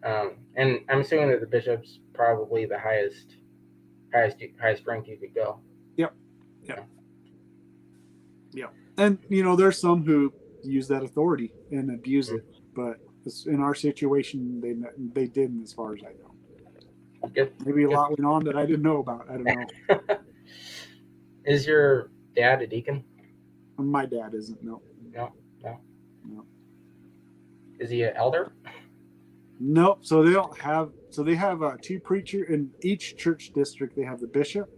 and I'm assuming that the bishop's probably the highest rank you could go.
Yep. And there's some who use that authority and abuse it, but in our situation, they didn't, as far as I know.
Good.
Maybe a lot went on that I didn't know about. I don't know.
Is your dad a deacon?
My dad isn't. No.
Is he an elder?
No. So they don't have. So they have two preachers in each church district. They have the bishop,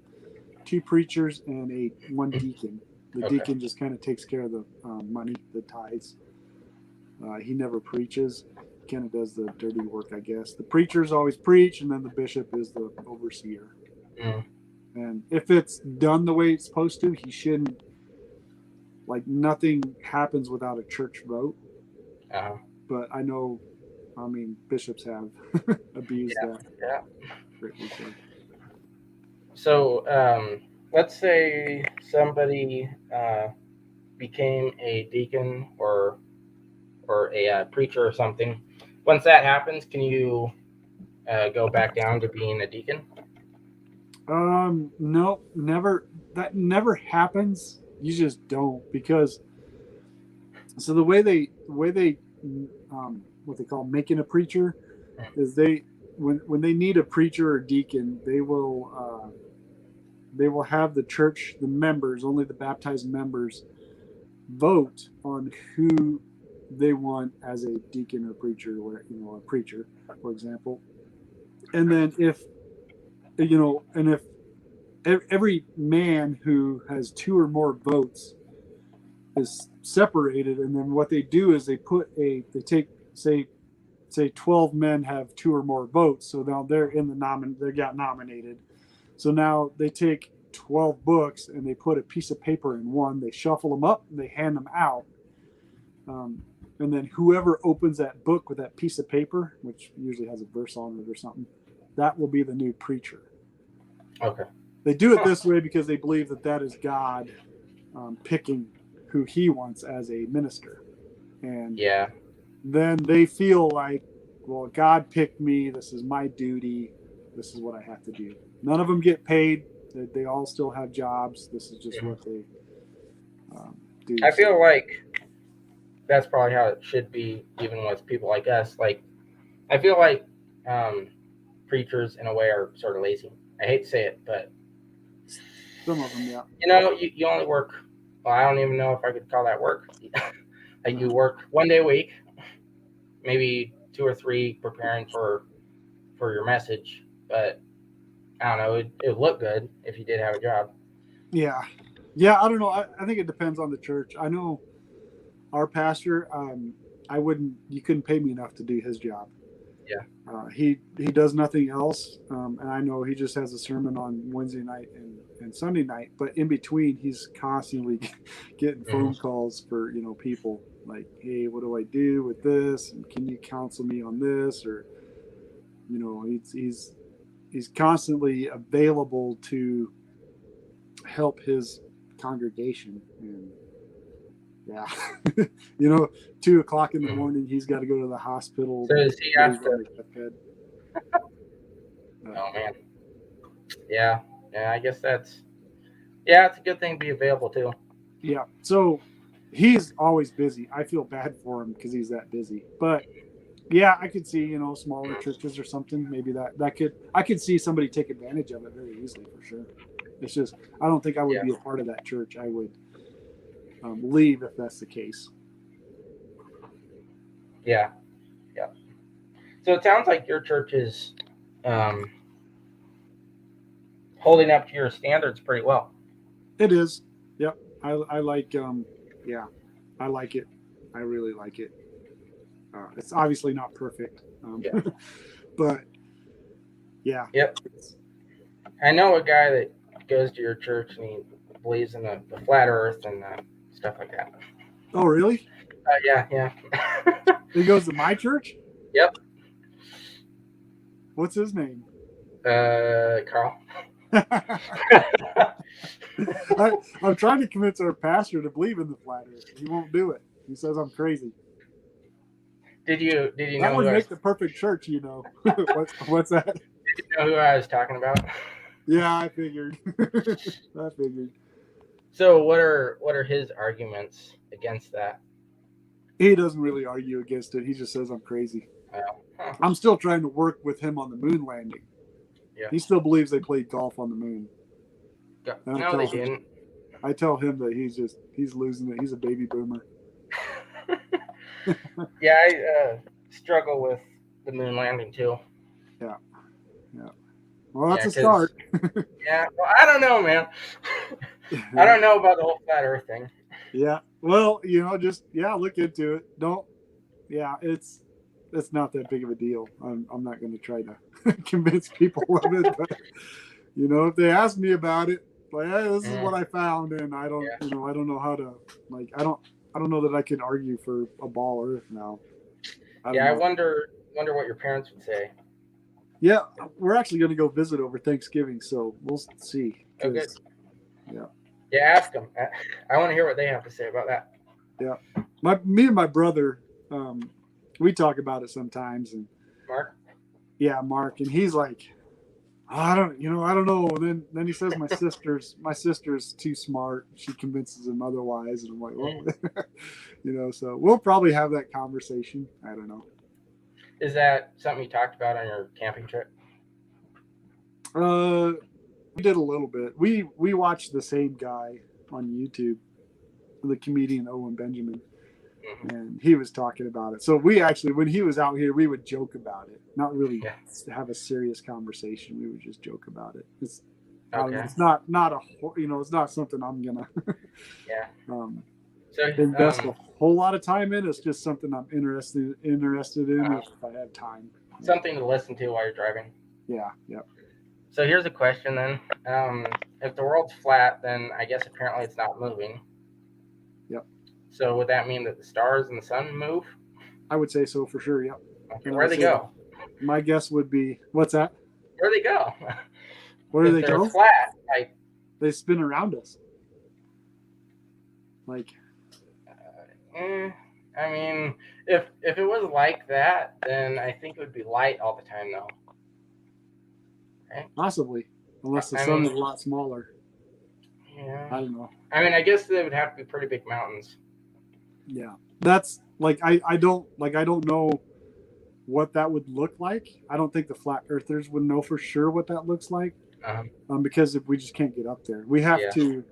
two preachers, and one deacon. The deacon just kind of takes care of the money, the tithes. He never preaches. He kind of does the dirty work, I guess. The preachers always preach, and then the bishop is the overseer. And if it's done the way it's supposed to, he shouldn't. Nothing happens without a church vote. But I know, bishops have abused that.
Yeah. So, let's say somebody became a deacon or a preacher or something. Once that happens, can you go back down to being a deacon?
No, never. That never happens. You just don't, because so the way they what they call making a preacher is when they need a preacher or deacon, they will have the church, the members, only the baptized members, vote on who they want as a deacon or preacher, or a preacher, for example. And then if every man who has two or more votes is separated, and then what they do is they take, say, say 12 men have 2 or more votes, so now they're in the they got nominated. So now they take 12 books and they put a piece of paper in one, they shuffle them up and they hand them out. And then whoever opens that book with that piece of paper, which usually has a verse on it or something, that will be the new preacher.
Okay.
They do it this way because they believe that is God picking who he wants as a minister. And
Yeah.
then they feel like, well, God picked me. This is my duty. This is what I have to do. None of them get paid. They all still have jobs. This is just what they do.
I feel like that's probably how it should be, even with people like us. Like, I feel like preachers, in a way, are sort of lazy. I hate to say it, but
some of them, yeah.
You know, you only work. Well, I don't even know if I could call that work. Like, you work 1 day a week, maybe 2 or 3 preparing for your message, but I don't know. It would look good if you did have a job.
Yeah. Yeah, I don't know. I think it depends on the church. I know our pastor, you couldn't pay me enough to do his job.
Yeah.
He does nothing else. And I know he just has a sermon on Wednesday night and Sunday night, but in between he's constantly getting phone calls for, people like, hey, what do I do with this? And can you counsel me on this? Or, he's constantly available to help his congregation. And yeah, 2:00 in the morning, he's got to go to the hospital.
So does he have to? Oh man. Yeah. I guess it's a good thing to be available too.
Yeah. So he's always busy. I feel bad for him because he's that busy. But yeah, I could see smaller churches or something. Maybe I could see somebody take advantage of it very easily for sure. It's just I don't think I would be a part of that church. I would leave if that's the case.
Yeah. So it sounds like your church is holding up to your standards pretty well.
It is. Yep. I like. I like it. I really like it. It's obviously not perfect, but yeah.
Yep. I know a guy that goes to your church and he believes in the flat Earth and stuff like that.
Oh, really?
Yeah.
He goes to my church?
Yep.
What's his name?
Carl.
I'm trying to convince our pastor to believe in the flat Earth. He won't do it. He says I'm crazy.
Did you
that
know?
That would make the perfect church, What's that?
Did you know who I was talking about?
Yeah, I figured.
So what are his arguments against that?
He doesn't really argue against it. He just says I'm crazy. I'm still trying to work with him on the moon landing.
Yeah.
He still believes they played golf on the moon.
No, they didn't.
I tell him that he's losing it. He's a baby boomer.
Yeah, I struggle with the moon landing too.
Yeah. Well, that's a start.
Yeah. Well, I don't know, man. I don't know about the whole flat Earth thing.
Yeah. Well, just look into it. It's not that big of a deal. I'm not going to try to convince people of it, but if they ask me about it, like, hey, this is what I found, and I don't, I don't know how to, like, I don't know that I can argue for a ball Earth now. I
wonder what your parents would say.
Yeah, we're actually going to go visit over Thanksgiving, so we'll see.
Oh, good.
Yeah.
Yeah, ask them. I want to hear what they have to say about that.
Yeah, me and my brother, we talk about it sometimes, and
Mark.
Yeah, Mark, and he's like, I don't know. And then he says my sister's too smart. She convinces him otherwise, and I'm like, well, so we'll probably have that conversation. I don't know.
Is that something you talked about on your camping trip?
We did a little bit. We watched the same guy on YouTube, the comedian Owen Benjamin, and he was talking about it. So we actually, when he was out here, we would joke about it, not really have a serious conversation. We would just joke about it. It's it's not it's not something I'm gonna.
Yeah. So
invest a whole lot of time in. It's just something I'm interested in if I have time.
something to listen to while you're driving.
Yeah, yep.
So here's a question then. If the world's flat, then I guess apparently it's not moving.
Yep.
So would that mean that the stars and the sun move?
I would say so for sure. Yep.
Okay, where do they go?
My guess would be, what's that?
Where do they go?
Where do they
If
go?
they're flat, like
They spin around us. Like,
I mean, if it was like that, then I think it would be light all the time, though. Right?
possibly, unless the sun is a lot smaller.
Yeah.
I don't know.
I mean, I guess they would have to be pretty big mountains.
Yeah, that's like I don't know what that would look like. I don't think the flat earthers would know for sure what that looks like, because if we just can't get up there, we have to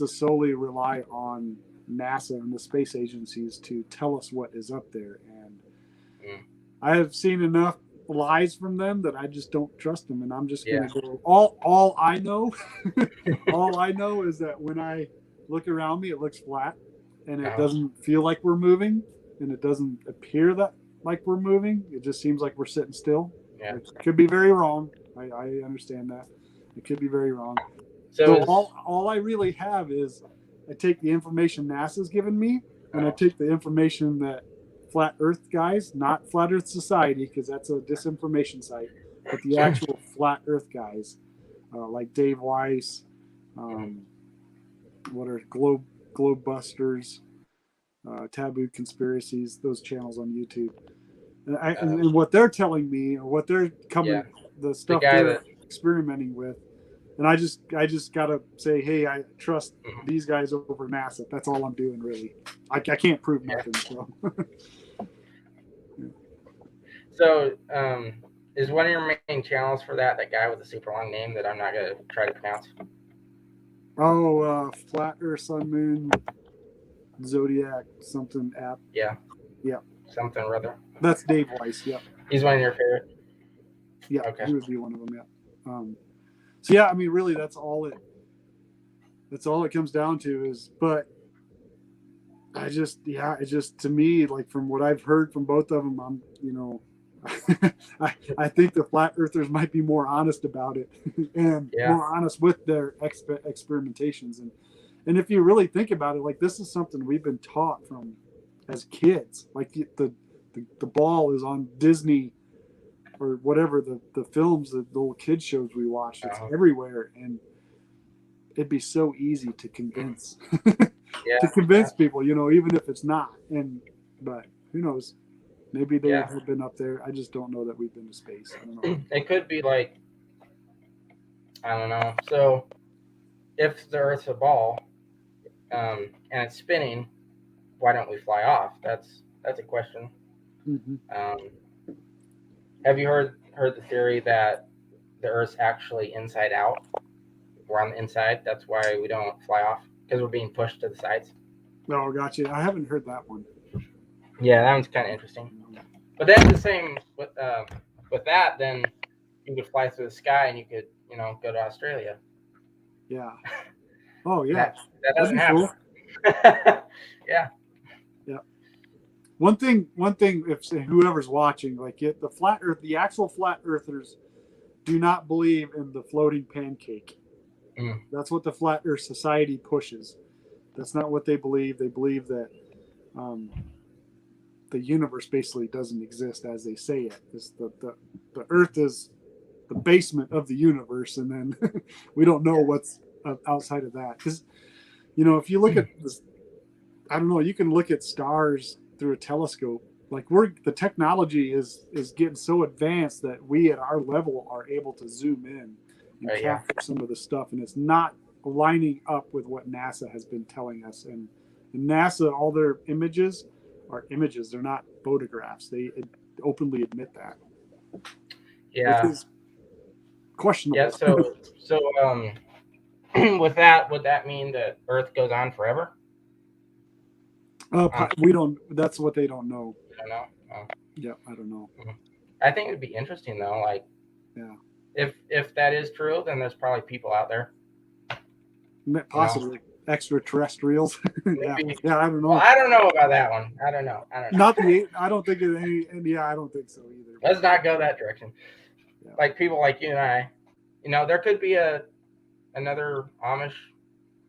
solely rely on NASA and the space agencies to tell us what is up there. And I have seen enough lies from them that I just don't trust them, and I'm just gonna go. All I know, all I know is that when I look around me, it looks flat, and it doesn't feel like we're moving, and it doesn't appear that like we're moving. It just seems like we're sitting still.
Yeah.
It could be very wrong. I understand that. It could be very wrong.
So
all I really have is I take the information NASA's given me, and I take the information that Flat Earth guys, not Flat Earth Society, because that's a disinformation site, but the actual Flat Earth guys, like Dave Weiss, what are Globe Busters, Taboo Conspiracies, those channels on YouTube. And what they're telling me, or what they're the stuff they're experimenting with, and I just gotta say, hey, I trust these guys over NASA. That's all I'm doing, really. I can't prove nothing.
So, is one of your main channels for that guy with the super long name that I'm not gonna try to pronounce?
Oh, Flat Earth, Sun, Moon, Zodiac, something app.
Yeah.
Yeah.
Something or other.
That's Dave Weiss. Yep.
He's one of your favorite.
Yeah.
Okay.
He would be one of them. Yeah. So yeah, I mean, really, that's all it comes down to is, but it just to me, like from what I've heard from both of them, I'm, I think the flat earthers might be more honest about it and more honest with their experimentations. And if you really think about it, like this is something we've been taught from as kids, like the ball is on Disney or whatever, the films, the little kids shows we watch, it's everywhere. And it'd be so easy to convince people, even if it's not. But who knows? Maybe they have been up there. I just don't know that we've been to space. I don't know.
It could be like, I don't know. So if the Earth's a ball, and it's spinning, why don't we fly off? That's a question. Have you heard the theory that the Earth's actually inside out? We're on the inside. That's why we don't fly off, because we're being pushed to the sides.
Oh, gotcha. I haven't heard that one.
Yeah, that one's kind of interesting. But then the same with that, then you could fly through the sky and you could, go to Australia.
Yeah. Oh, yeah.
That doesn't happen.
Cool.
Yeah.
Yeah. One thing, if whoever's watching, like the flat Earth, the actual flat earthers do not believe in the floating pancake. That's what the Flat Earth Society pushes. That's not what they believe. They believe that the universe basically doesn't exist as they say it. It's the Earth is the basement of the universe, and then we don't know what's outside of that. Because, if you look at this, I don't know, you can look at stars through a telescope. Like the technology is getting so advanced that we at our level are able to zoom in and capture some of the stuff, and it's not lining up with what NASA has been telling us. And NASA, all their images are images; they're not photographs. They openly admit that.
Yeah,
which is questionable.
Yeah. So with that, would that mean that Earth goes on forever?
We don't. That's what they don't know.
I don't know. Oh.
Yeah, I don't know.
I think it'd be interesting though. Like, if that is true, then there's probably people out there.
Possibly. extraterrestrials. Yeah,
Maybe.
yeah. I don't know.
Well, I don't know about that one. I don't know.
Not the. I don't think it any. And yeah, I don't think so either.
Let's not go that direction.
Yeah.
Like people like you and I, there could be another Amish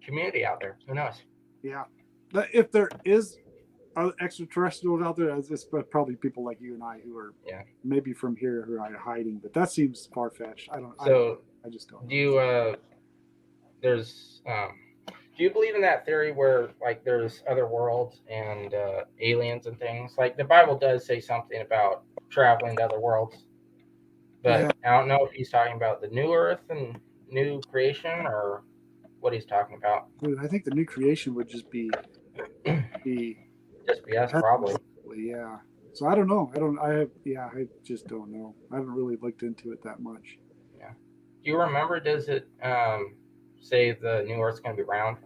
community out there. Who knows?
Yeah, but if there is other extraterrestrials out there, it's probably people like you and I who are maybe from here who are hiding. But that seems far fetched. I just don't.
Do you do you believe in that theory where like there's other worlds and aliens and things? Like the Bible does say something about traveling to other worlds, but I don't know if he's talking about the new Earth and new creation or what he's talking about.
Dude, I think the new creation would just be
us probably.
Yeah. So I don't know. I just don't know. I haven't really looked into it that much.
Yeah. Do you remember? Does it say the new Earth's going to be round?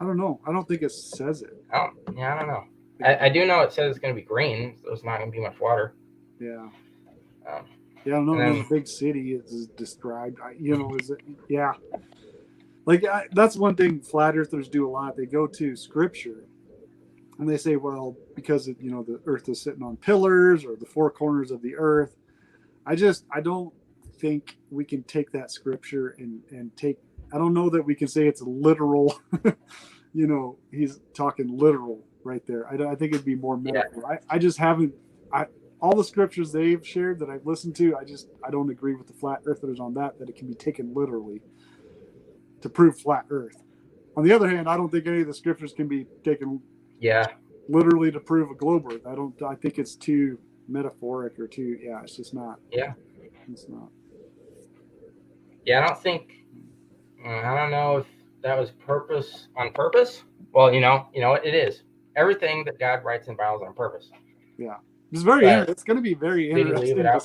I don't know. I don't think it says it.
I don't know. I do know it says it's going to be green, so there's not going to be much water.
Yeah. Yeah, I don't know.
Then,
the big city is described. Is it? Yeah. Like that's one thing flat earthers do a lot. They go to scripture and they say, well, because the earth is sitting on pillars or the four corners of the earth. I don't think we can take that scripture and take. I don't know that we can say it's literal. He's talking literal right there. I think it'd be more metaphor. Yeah. I just haven't. All the scriptures they've shared that I've listened to, I don't agree with the flat earthers on that it can be taken literally to prove flat earth. On the other hand, I don't think any of the scriptures can be taken literally to prove a globe earth. I think it's too metaphoric or too, it's just not.
Yeah.
It's not.
Yeah, I don't think, I don't know if that was on purpose. Well, it is. Everything that God writes in the Bible is on purpose.
Yeah. It's it's going to be very interesting to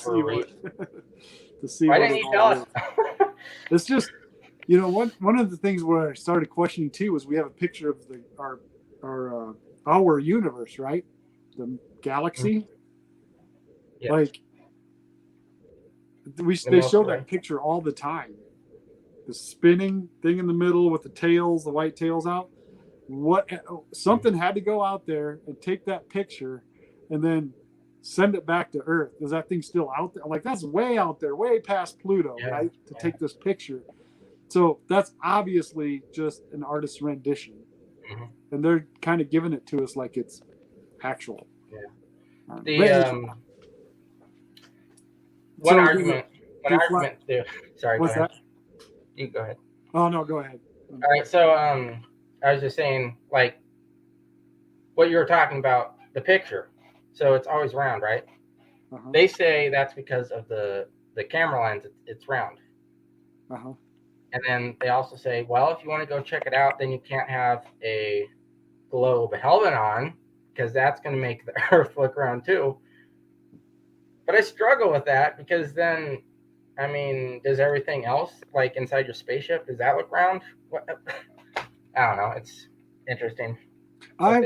see.
Why didn't you tell us?
It's just, one of the things where I started questioning too was we have a picture of our universe, right? The galaxy.
Yeah.
Like they show that picture all the time. The spinning thing in the middle with the white tails out. Something had to go out there and take that picture and then send it back to Earth. Is that thing still out there? Like that's way out there, way past Pluto, right? To take this picture. So that's obviously just an artist's rendition. Mm-hmm. And they're kind of giving it to us like it's actual.
Yeah. One argument. Sorry,
what's that?
You go ahead.
Oh no, go ahead.
All right, so I was just saying, like, what you were talking about, the picture. So it's always round, right? Uh-huh. They say that's because of the camera lens. It's round.
Uh-huh.
And then they also say, well, if you want to go check it out, then you can't have a globe helmet on because that's going to make the Earth look round too. But I struggle with that because then, does everything else, like inside your spaceship, does that look round? I don't know. It's interesting.
I've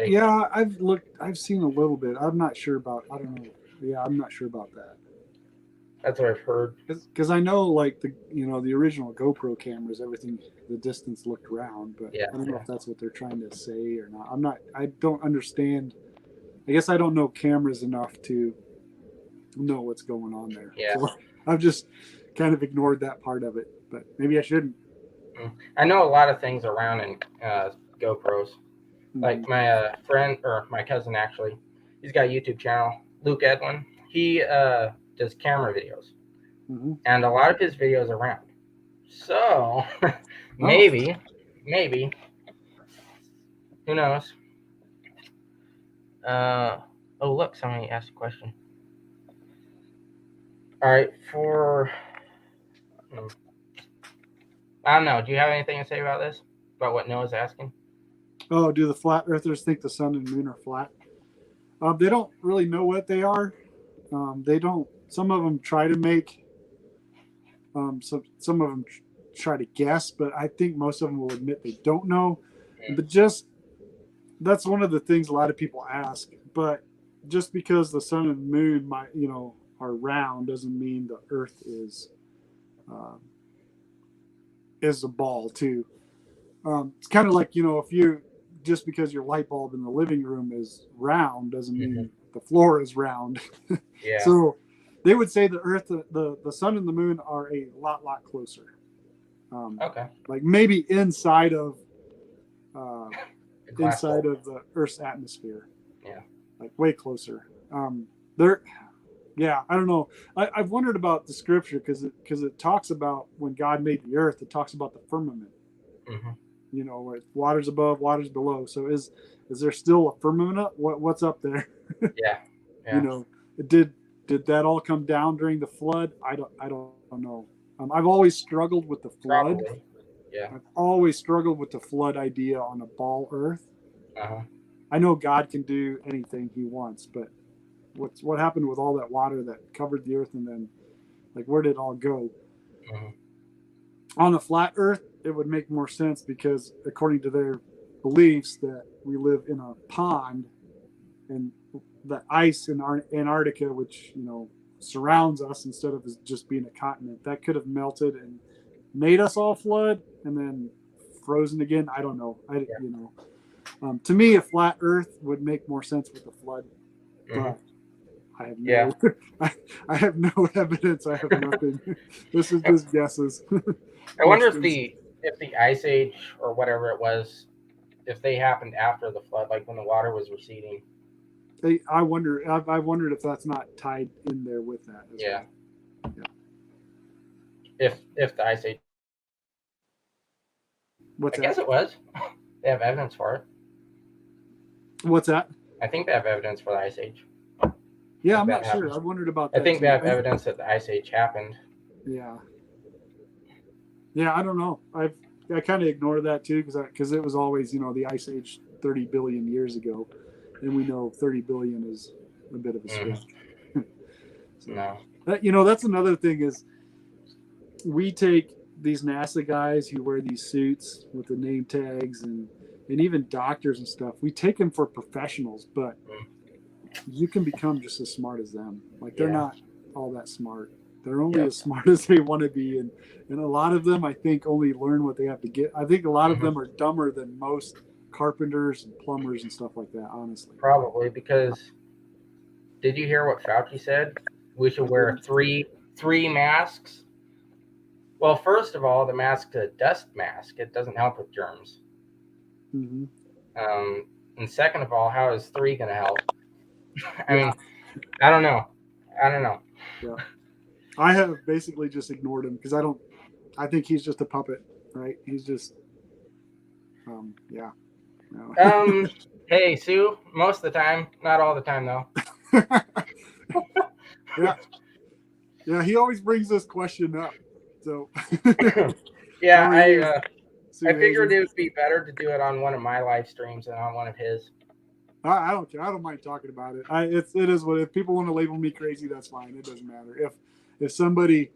seen a little bit. I'm not sure about. I don't know. Yeah, I'm not sure about that.
That's what I've heard.
Because I know, like the original GoPro cameras, everything, the distance looked round, but I don't know if that's what they're trying to say or not. I don't understand. I guess I don't know cameras enough to know what's going on there.
Yeah.
So I've just kind of ignored that part of it, but maybe I shouldn't.
I know a lot of things around in GoPros. Like my friend or my cousin, actually, he's got a YouTube channel, Luke Edwin. He does camera videos, and a lot of his videos are round. So maybe, who knows? Oh, look, somebody asked a question. All right, I don't know. Do you have anything to say about this? About what Noah's asking?
Oh, do the flat earthers think the sun and moon are flat? They don't really know what they are. They don't. Some of them try to make. Some of them try to guess, but I think most of them will admit they don't know. But that's one of the things a lot of people ask. But just because the sun and moon are round doesn't mean the Earth is a ball too. It's kind of like, if you just because your light bulb in the living room is round doesn't mean the floor is round.
Yeah.
So they would say the Earth, the sun and the moon are a lot closer.
Okay.
Like maybe inside of
The glass bulb.
the Earth's atmosphere.
Yeah.
Like way closer. They're Yeah, I don't know. I've wondered about the scripture because it talks about when God made the earth. It talks about the firmament. Where waters above, waters below. So is there still a firmament? What's up there?
Yeah.
You know, did that all come down during the flood? I don't know. I've always struggled with the flood.
Probably. Yeah.
I've always struggled with the flood idea on a ball Earth.
Uh-huh.
I know God can do anything He wants, but what happened with all that water that covered the earth, and then like where did it all go? On a flat earth it would make more sense because according to their beliefs that we live in a pond, and the ice in Antarctica, which surrounds us instead of just being a continent, that could have melted and made us all flood and then frozen again. I don't know. To me a flat earth would make more sense with the flood, but I have no, I have no evidence. I have nothing. This is just guesses.
I wonder if the ice age or whatever it was, if they happened after the flood, like when the water was receding.
I wonder. I've wondered if that's not tied in there with that.
Yeah.
Well.
Yeah. If the ice age.
What's
I
that?
guess it was. They have evidence for it.
What's that?
I think they have evidence for the ice age.
Yeah, I'm not sure. I wondered about that.
I think they have evidence that the ice age happened.
Yeah. Yeah, I don't know. I kind of ignored that too because it was always the ice age 30 billion years ago, and we know 30 billion is a bit of a stretch. So,
no.
That's another thing is we take these NASA guys who wear these suits with the name tags and even doctors and stuff. We take them for professionals, but you can become just as smart as them. Like they're not all that smart. They're only as smart as they want to be, and a lot of them I think only learn what they have to get. I think a lot of them are dumber than most carpenters and plumbers and stuff like that, honestly.
Probably because did you hear what Fauci said? We should wear three masks. Well, first of all, the mask's a dust mask. It doesn't help with germs.
Mm-hmm.
And second of all, how is 3 going to help? I mean, I don't know.
Yeah. I have basically just ignored him because I think he's just a puppet, right? He's just, yeah. No.
Hey, Sue, most of the time, not all the time though.
Yeah. Yeah, he always brings this question up. So
yeah, I figured it would be better to do it on one of my live streams than on one of his.
I don't care. I don't mind talking about it. It is what, if people want to label me crazy, that's fine. It doesn't matter. If somebody,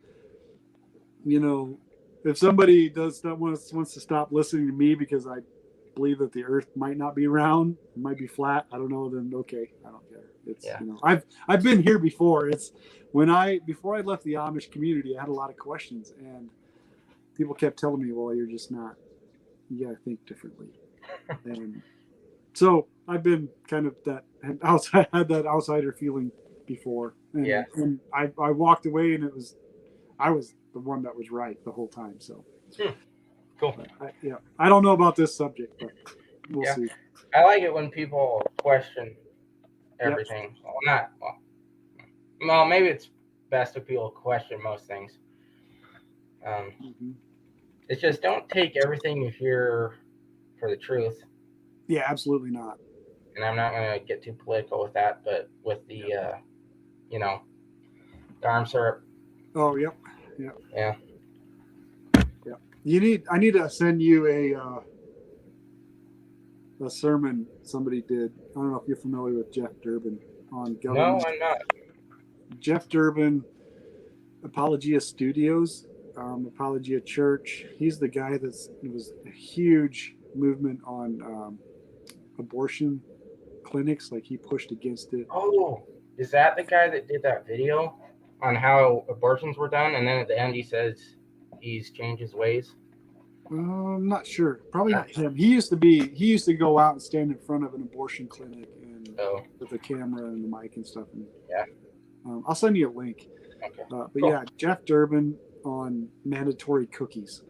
if somebody wants to stop listening to me because I believe that the earth might not be round, it might be flat, I don't know, then okay, I don't care. It's I've been here before. It's before I left the Amish community, I had a lot of questions and people kept telling me, well, you're just not, you gotta think differently. And so I've been kind of had that outsider feeling before. And I walked away and I was the one that was right the whole time. So
cool.
I don't know about this subject, but we'll see.
I like it when people question everything. Yep. Well, maybe it's best if people question most things. It's just don't take everything you hear for the truth.
Yeah, absolutely not.
And I'm not going to get too political with that, but with the, arm syrup.
Oh, yep.
Yeah.
I need to send you a sermon somebody did. I don't know if you're familiar with Jeff Durbin on government.
No, I'm not.
Jeff Durbin, Apologia Studios, Apologia Church. He's the guy it was a huge movement on abortion clinics. Like he pushed against it.
Oh, is that the guy that did that video on how abortions were done? And then at the end he says he's changed his ways.
I'm not sure. Probably not him. He used to go out and stand in front of an abortion clinic and
Oh,
with a camera and the mic and stuff. And
yeah.
I'll send you a link.
Okay.
But
Cool.
yeah, Jeff Durbin on mandatory cookies.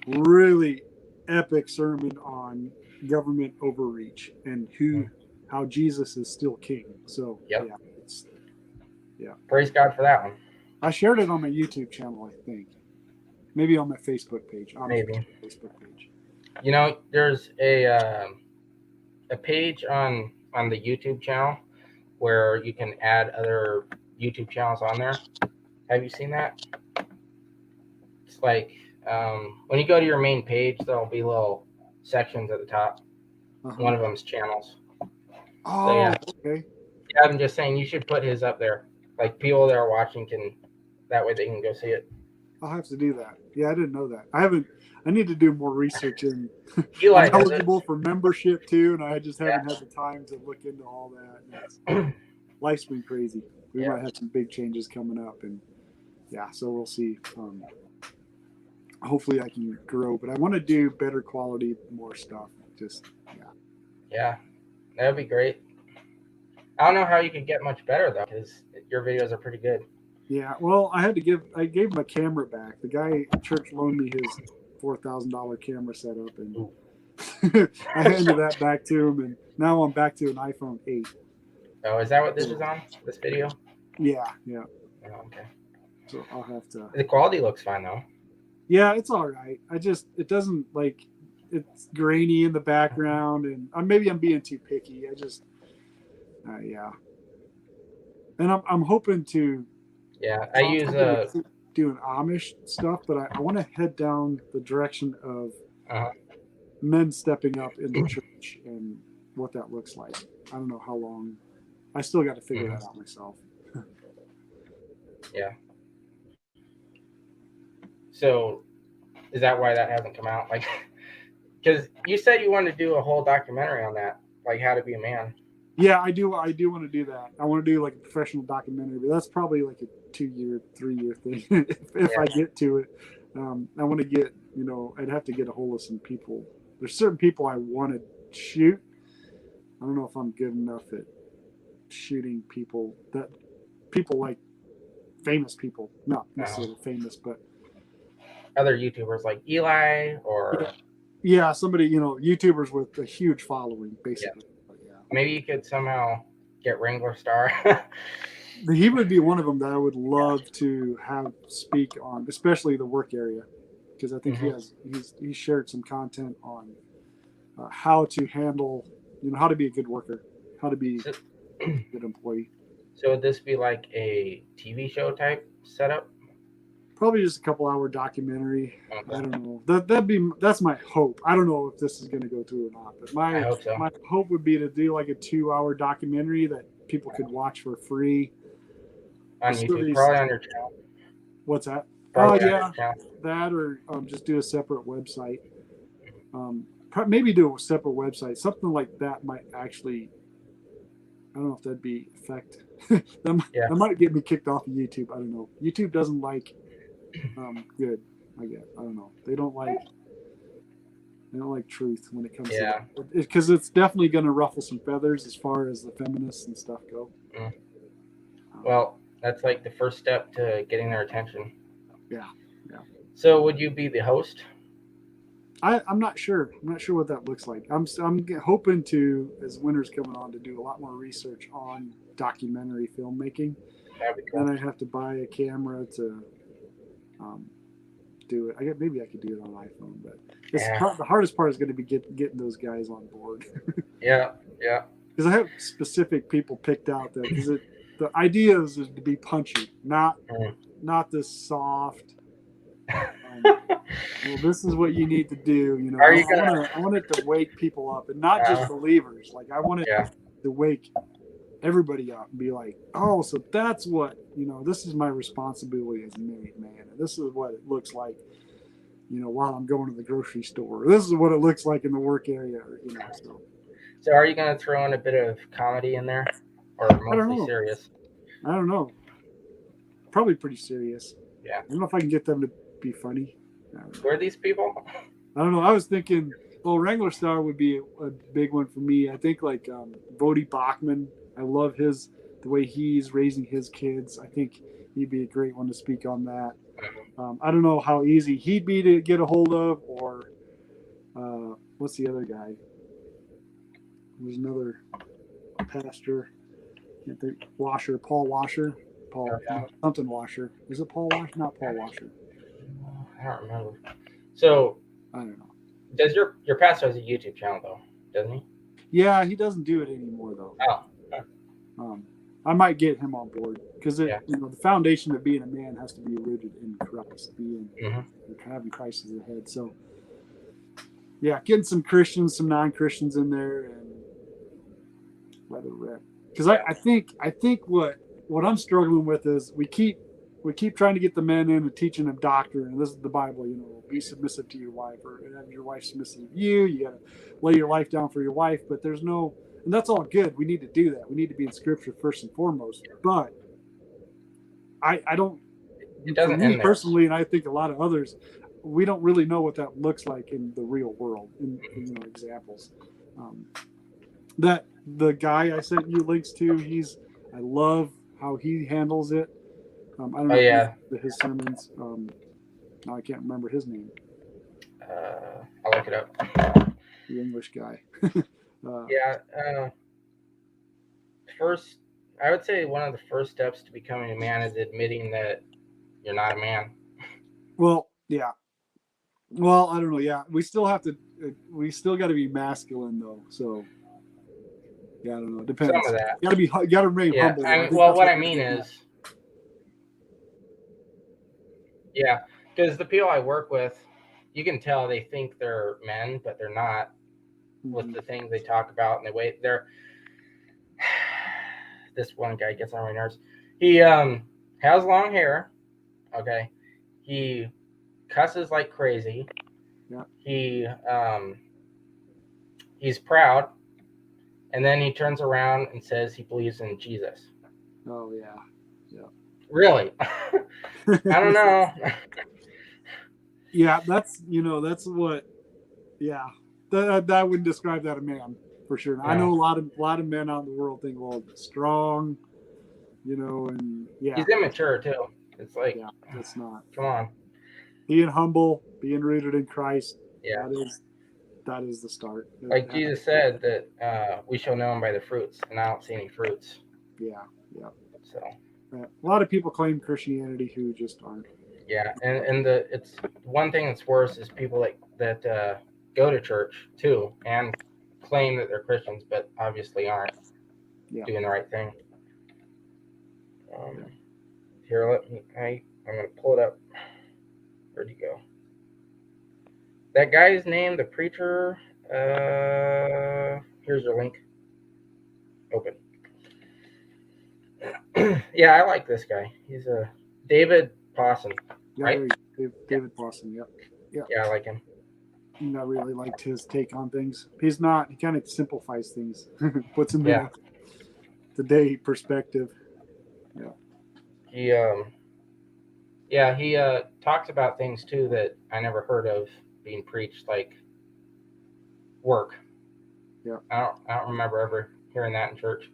Really epic sermon on government overreach and how Jesus is still king. So
Yep.
yeah,
Praise God for that one.
I shared it on my YouTube channel, I think. Maybe on my Facebook page.
Maybe.
Facebook page.
You know, there's a page on the YouTube channel where you can add other YouTube channels on there. Have you seen that? It's like when you go to your main page, there'll be little sections at the top.
Uh-huh.
One of them's channels.
Oh,
So, yeah.
okay.
Yeah, I'm just saying you should put his up there. Like people that are watching that way they can go see it.
I'll have to do that. Yeah, I didn't know that. I need to do more research in.
Eli
I'm
does
eligible for membership too, and I just haven't
Yeah.
had the time to look into all that. Life's been crazy. We
Yeah.
might have some big changes coming up, and yeah, so we'll see. Hopefully, I can grow, but I want to do better quality, more stuff. Just
Yeah, that would be great. I don't know how you could get much better though, because your videos are pretty good.
yeah. Well, I gave him a camera back. The guy at church loaned me his $4,000 camera setup, and I handed that back to him, and now I'm back to an iPhone 8.
Oh, is that what this is on? This video?
Yeah.
Oh, okay.
So I'll have to.
The quality looks fine though.
Yeah, it's all right. It doesn't like, it's grainy in the background, and maybe I'm being too picky. Yeah. And I'm hoping to.
Yeah, I use
doing Amish stuff, but I want to head down the direction of
Uh-huh.
men stepping up in the church and what that looks like. I don't know how long. I still got to figure that out myself.
Yeah. So, is that why that hasn't come out? Like, because you said you wanted to do a whole documentary on that, like how to be a man.
Yeah, I do want to do that. I want to do like a professional documentary, but that's probably like a 2-year, 3-year thing if I get to it. I want to get, I'd have to get a hold of some people. There's certain people I want to shoot. I don't know if I'm good enough at shooting people like famous people, not necessarily famous, but
other YouTubers like Eli or
yeah, somebody, YouTubers with a huge following, basically.
Yeah. Maybe you could somehow get Wrangler Star.
He would be one of them that I would love to have speak on, especially the work area, because I think he shared some content on how to handle, how to be a good worker, how to be a good employee.
So would this be like a TV show type setup?
Probably just a couple-hour documentary. Okay. I don't know. That's my hope. I don't know if this is going to go through or not, but
I hope so.
My hope would be to do like a 2-hour documentary that people could watch for free
on YouTube, probably on your channel.
What's that?
Probably
yeah, that or just do a separate website. Maybe do a separate website. Something like that might actually. I don't know if that'd be effect. that might get me kicked off of YouTube. I don't know. YouTube doesn't like good. I guess I don't know. They don't like truth when it comes to that. Because it's definitely going to ruffle some feathers as far as the feminists and stuff go.
Well, that's like the first step to getting their attention.
Yeah.
So would you be the host?
I'm not sure. I'm not sure what that looks like. I'm hoping to, as winter's coming on, to do a lot more research on documentary filmmaking.
That'd be cool.
Then I have to buy a camera to do it. Maybe I could do it on an iPhone, but the hardest part is going to be getting those guys on board.
Yeah.
Because I have specific people picked out that because the idea is to be punchy, not this soft. Well, this is what you need to do. I want it to wake people up, and not just believers. Like I want it to wake everybody up and be like, oh, so that's what this is my responsibility as a married man, and this is what it looks like. While I'm going to the grocery store, this is what it looks like in the work area.
So are you going to throw in a bit of comedy in there, or mostly serious?
I don't know. Probably pretty serious.
Yeah.
I don't know if I can get them to be funny.
Who are these people?
I don't know. I was thinking, Wrangler Star would be a big one for me. I think like Bodie Bachman. I love the way he's raising his kids. I think he'd be a great one to speak on that. I don't know how easy he'd be to get a hold of, or what's the other guy? There's another pastor. Paul Washer. Something Washer. Is it Paul Washer? Not Paul Washer.
I don't remember. So
I don't know.
does your pastor has a YouTube channel though, doesn't he?
Yeah, he doesn't do it anymore though.
Oh.
I might get him on board because
Yeah.
the foundation of being a man has to be rooted in Christ,
Mm-hmm.
having Christ as the head. So, yeah, getting some Christians, some non-Christians in there, and let it rip. Because I think what I'm struggling with is we keep trying to get the men in and teaching them doctrine, and this is the Bible. Be submissive to your wife, or have your wife submissive to you. You got to lay your life down for your wife, but there's no. And that's all good. We need to do that. We need to be in Scripture first and foremost. But I don't.
It doesn't
for me
end there.
personally, and I think a lot of others, we don't really know what that looks like in the real world. In examples, that the guy I sent you links to, I love how he handles it. I don't know. His sermons. Now I can't remember his name.
I'll look it up.
The English guy.
First, I would say one of the first steps to becoming a man is admitting that you're not a man.
Well, yeah. Well, I don't know. Yeah, we still have to. We still got to be masculine though. So, yeah, I don't know. It depends.
Some of that.
You got to remain humble.
What I mean is, because the people I work with, you can tell they think they're men, but they're not. With the things they talk about and the way this one guy gets on my nerves. He has long hair. Okay. He cusses like crazy.
Yeah.
He's proud. And then he turns around and says he believes in Jesus.
Oh yeah. Yeah.
Really? I don't know.
Yeah, that's what. Yeah, that would describe that a man for sure. Yeah. I know a lot of men out in the world think, well, strong, and yeah.
He's immature too. It's like,
yeah, that's not.
Come on.
Being humble, being rooted in Christ.
Yeah.
That is the start.
Like Jesus said that we shall know him by the fruits, and I don't see any fruits.
Yeah. Yeah.
So.
A lot of people claim Christianity who just aren't.
Yeah, and it's one thing that's worse is people that go to church too and claim that they're Christians, but obviously aren't doing the right thing. Here, I'm gonna pull it up. Where'd you go? That guy's name, the preacher. Here's your link. Open. Yeah, I like this guy. He's a David Pawson, right?
David Pawson. Yep. Yeah.
Yeah, I like him.
I really liked his take on things. He kind of simplifies things, puts them in today perspective. Yeah.
He talks about things too that I never heard of being preached, like work.
Yeah.
I don't remember ever hearing that in church.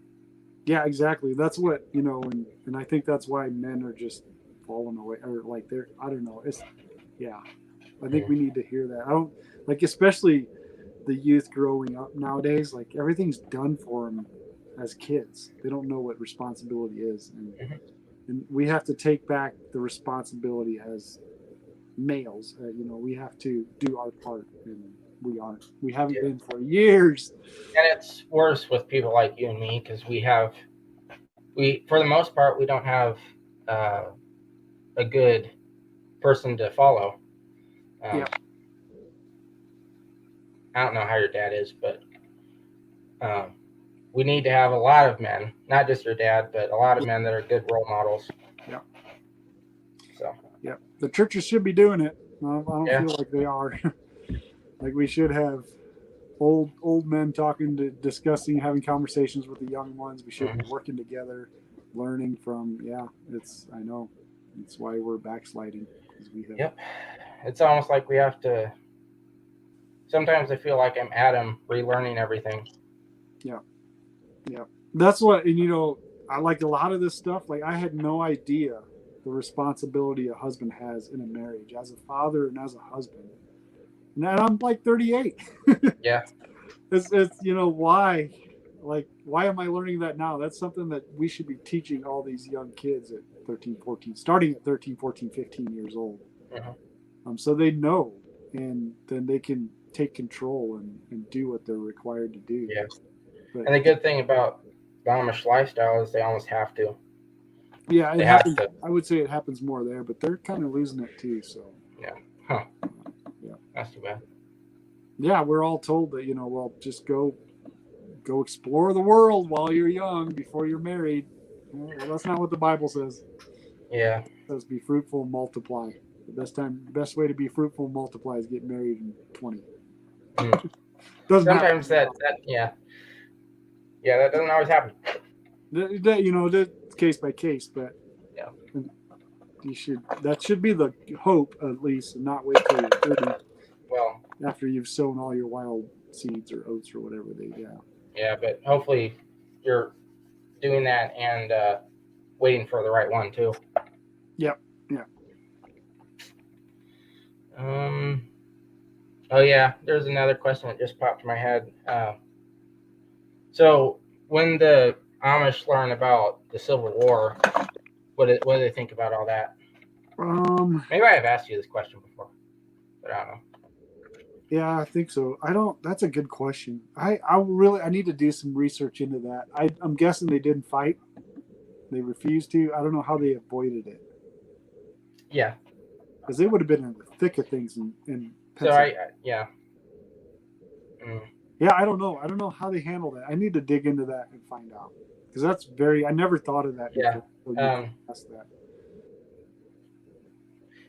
Yeah, exactly. That's what, and I think that's why men are just falling away, or like I don't know. I think we need to hear that. I don't especially the youth growing up nowadays, like everything's done for them as kids. They don't know what responsibility is. And we have to take back the responsibility as males. We have to do our part, and we aren't. We haven't been for years.
And it's worse with people like you and me because for the most part, we don't have a good person to follow. I don't know how your dad is, but we need to have a lot of men, not just your dad, but a lot of men that are good role models.
Yeah.
So.
Yeah, the churches should be doing it. I don't feel like they are. Like we should have old men discussing, having conversations with the young ones. We should be working together, learning from. Yeah, I know. It's why we're backsliding because we have.
Yep. it's almost like we have to. Sometimes I feel like I'm Adam relearning everything.
Yeah. That's what, and I like a lot of this stuff. Like, I had no idea the responsibility a husband has in a marriage as a father and as a husband. And I'm like 38.
Yeah.
It's why am I learning that now? That's something that we should be teaching all these young kids at 13, 14, starting at 13, 14, 15 years old. So they know, and then they can take control and do what they're required to do.
Yeah.
But,
And the good thing about the Amish lifestyle is they almost have to.
yeah, it
They have
happens.
to.
I would say it happens more there, but they're kind of losing it too. So
Yeah. Huh.
Yeah.
That's too bad.
yeah, we're all told that well, just go explore the world while you're young before you're married. Well, that's not what the Bible says.
Yeah.
It says be fruitful and multiply. The best way to be fruitful and multiply is get married in 20. Doesn't
Sometimes
happen.
that doesn't always happen.
That's case by case, but
Yeah.
That should be the hope, at least, and not wait till you're 30
Well,
after you've sown all your wild seeds or oats or whatever they
yeah, but hopefully you're doing that and waiting for the right one too.
Yep.
Oh yeah, there's another question that just popped in my head. So when the Amish learn about the Civil War, what do they think about all that? Maybe I have asked you this question before, but I don't know.
Yeah, I think so. That's a good question. I need to do some research into that. I'm guessing they didn't fight. They refused to. I don't know how they avoided it.
Yeah.
Because they would have been in the thick of things in
Pennsylvania. So
yeah. Yeah, I don't know. I don't know how they handle that. I need to dig into that and find out. Because that's I never thought of that before.
Yeah.
Ask that.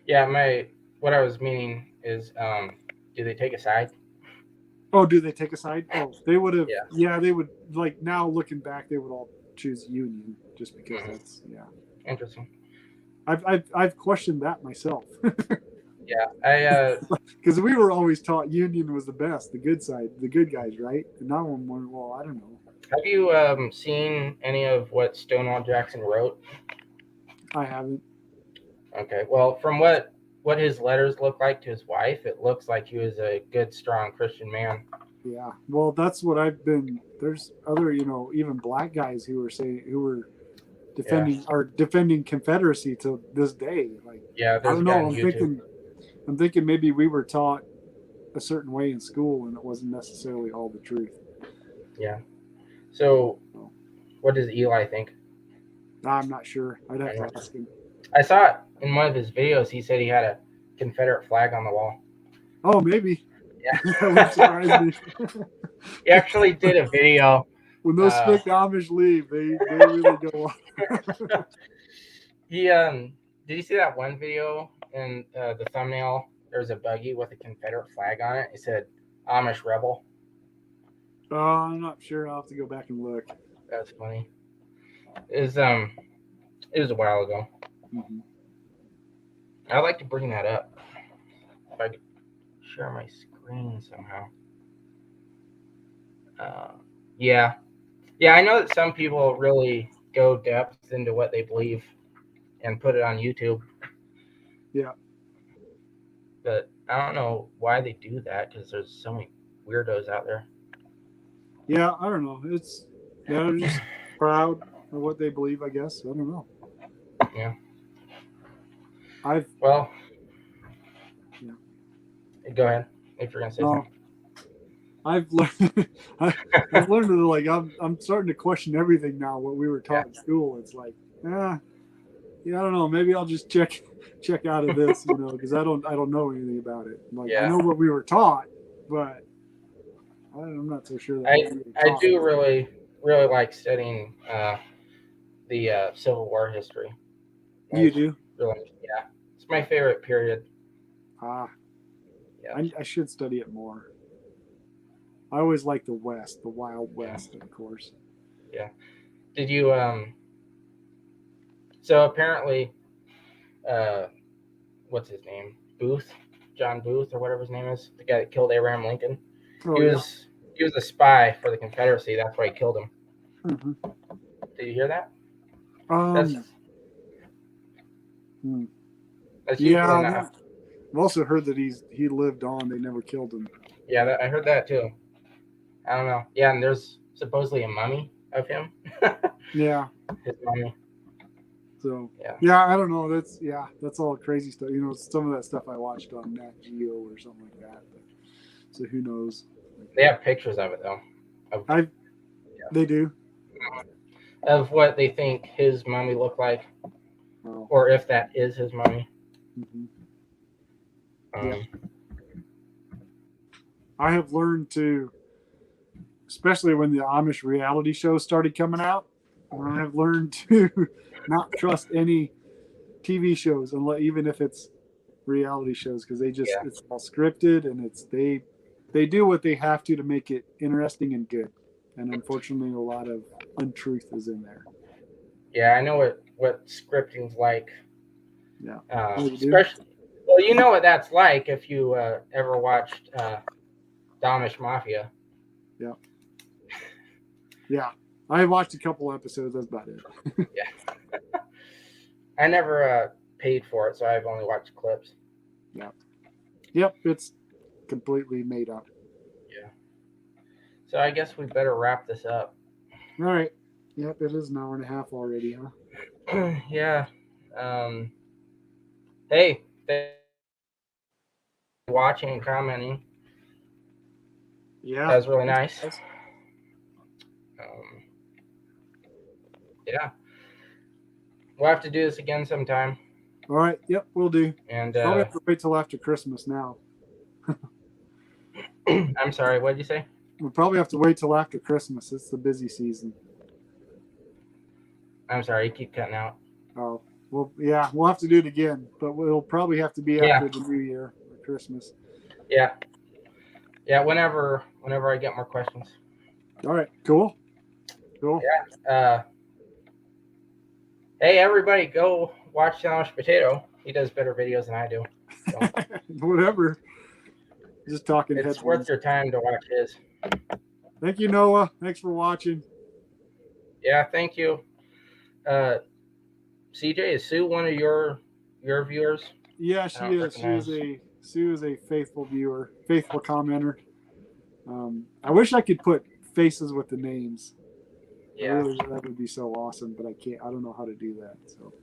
Yeah, what I was meaning is, do they take a side?
Oh, do they take a side? Oh, they would have. Yeah, they would. Like, now looking back, they would all choose Union just because that's
interesting.
I've questioned that myself.
Yeah,
because we were always taught Union was the best, the good side, the good guys, right? And now I'm wondering, well, I don't know.
Have you seen any of what Stonewall Jackson wrote?
I haven't.
Okay, well, from what his letters look like to his wife, it looks like he was a good, strong Christian man.
Yeah, well, that's what I've been. There's other, even black guys who were defending Confederacy to this day. Like,
yeah,
I don't know. I'm thinking maybe we were taught a certain way in school, and it wasn't necessarily all the truth.
Yeah. So, what does Eli think?
I'm not sure. I'd have to ask him.
I saw it in one of his videos. He said he had a Confederate flag on the wall.
Oh, maybe.
Yeah.
That would surprise me.
He actually did a video.
When those strict Amish leave, they really go off.
He did you see that one video in the thumbnail? There's a buggy with a Confederate flag on it. It said Amish Rebel.
Oh, I'm not sure. I'll have to go back and look.
That's funny. It was a while ago.
Mm-hmm.
I'd like to bring that up. If I could share my screen somehow. Yeah. I know that some people really go depth into what they believe and put it on YouTube.
Yeah.
But I don't know why they do that, because there's so many weirdos out there.
Yeah, I don't know. They're just proud of what they believe, I guess. I don't know.
Yeah.
Yeah.
Go ahead if you're gonna say something.
I've learned that, like, I'm starting to question everything now. What we were taught in school, it's like, I don't know. Maybe I'll just check out of this, because I don't know anything about it. Like, I know what we were taught, but I'm not so sure that
I do really like studying the Civil War history.
You do?
Really, yeah. It's my favorite period.
Yeah. I should study it more. I always like the West, the Wild West, of course.
Yeah. Did you so apparently what's his name? Booth? John Booth or whatever his name is, the guy that killed Abraham Lincoln.
Oh,
he was a spy for the Confederacy. That's why he killed him.
Mm-hmm.
Did you hear that?
Hmm.
That's usually not.
I've also heard that he lived on. They never killed him.
Yeah, I heard that too. I don't know. Yeah, and there's supposedly a mummy of him.
Yeah.
His mummy.
So
yeah,
I don't know. That's all crazy stuff. You know, some of that stuff I watched on Nat Geo or something like that. But, so who knows?
They have pictures of it though.
They do.
Of what they think his mummy looked like, or if that is his mummy.
Mm-hmm. I have learned to, especially when the Amish reality shows started coming out, I have learned to not trust any TV shows, even if it's reality shows, because it's all scripted and they do what they have to make it interesting and good. And unfortunately, a lot of untruth is in there.
Yeah, I know what scripting's like.
Yeah.
Especially, well, you know what that's like if you ever watched Amish Mafia.
Yeah. Yeah. I watched a couple episodes. That's about it.
Yeah. I never paid for it, so I've only watched clips.
Yeah. Yep. It's completely made up.
Yeah. So I guess we better wrap this up.
All right. Yep. It is an hour and a half already, huh?
Yeah. Hey, thanks for watching and commenting.
Yeah.
That was really nice. Yeah. We'll have to do this again sometime.
All right. Yep, we'll do.
And
probably have to wait till after Christmas now.
I'm sorry, what did you say?
We'll probably have to wait till after Christmas. It's the busy season.
I'm sorry, you keep cutting out.
Oh, well, yeah, we'll have to do it again, but we'll probably have to be after the New Year or Christmas.
Yeah. Yeah, whenever I get more questions.
All right, cool.
Yeah. Hey, everybody, go watch Amish Potato. He does better videos than I do. So.
Whatever. Just talking.
It's worth your time to watch his.
Thank you, Noah. Thanks for watching.
Yeah, thank you. CJ, is Sue one of your viewers?
Yeah, she is. Sue is a faithful viewer, faithful commenter. I wish I could put faces with the names.
Yeah,
really, that would be so awesome, but I can't. I don't know how to do that. So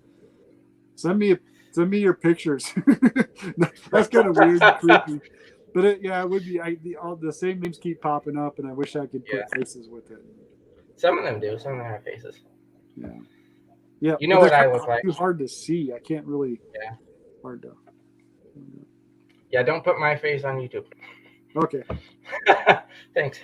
send me your pictures. That's kind of weird and creepy. But it would be. The same names keep popping up, and I wish I could put faces with it.
Some of them do. Some of them have faces.
Yeah. Yeah.
You know what I look like.
Too hard to see. I can't really.
Yeah.
Hard to.
Yeah. Don't put my face on YouTube.
Okay.
Thanks.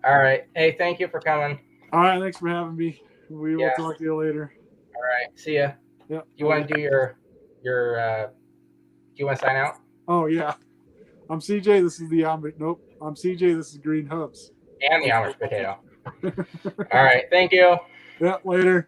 All right. Hey, thank you for coming.
All right. Thanks for having me. We will talk to you later.
All right. See ya.
Yeah.
You want to do your do you want to sign out?
Oh yeah. I'm CJ. This is the Amish. Nope. I'm CJ. This is Green Hubs.
And the Amish Potato. All right. Thank you.
Yeah. Later.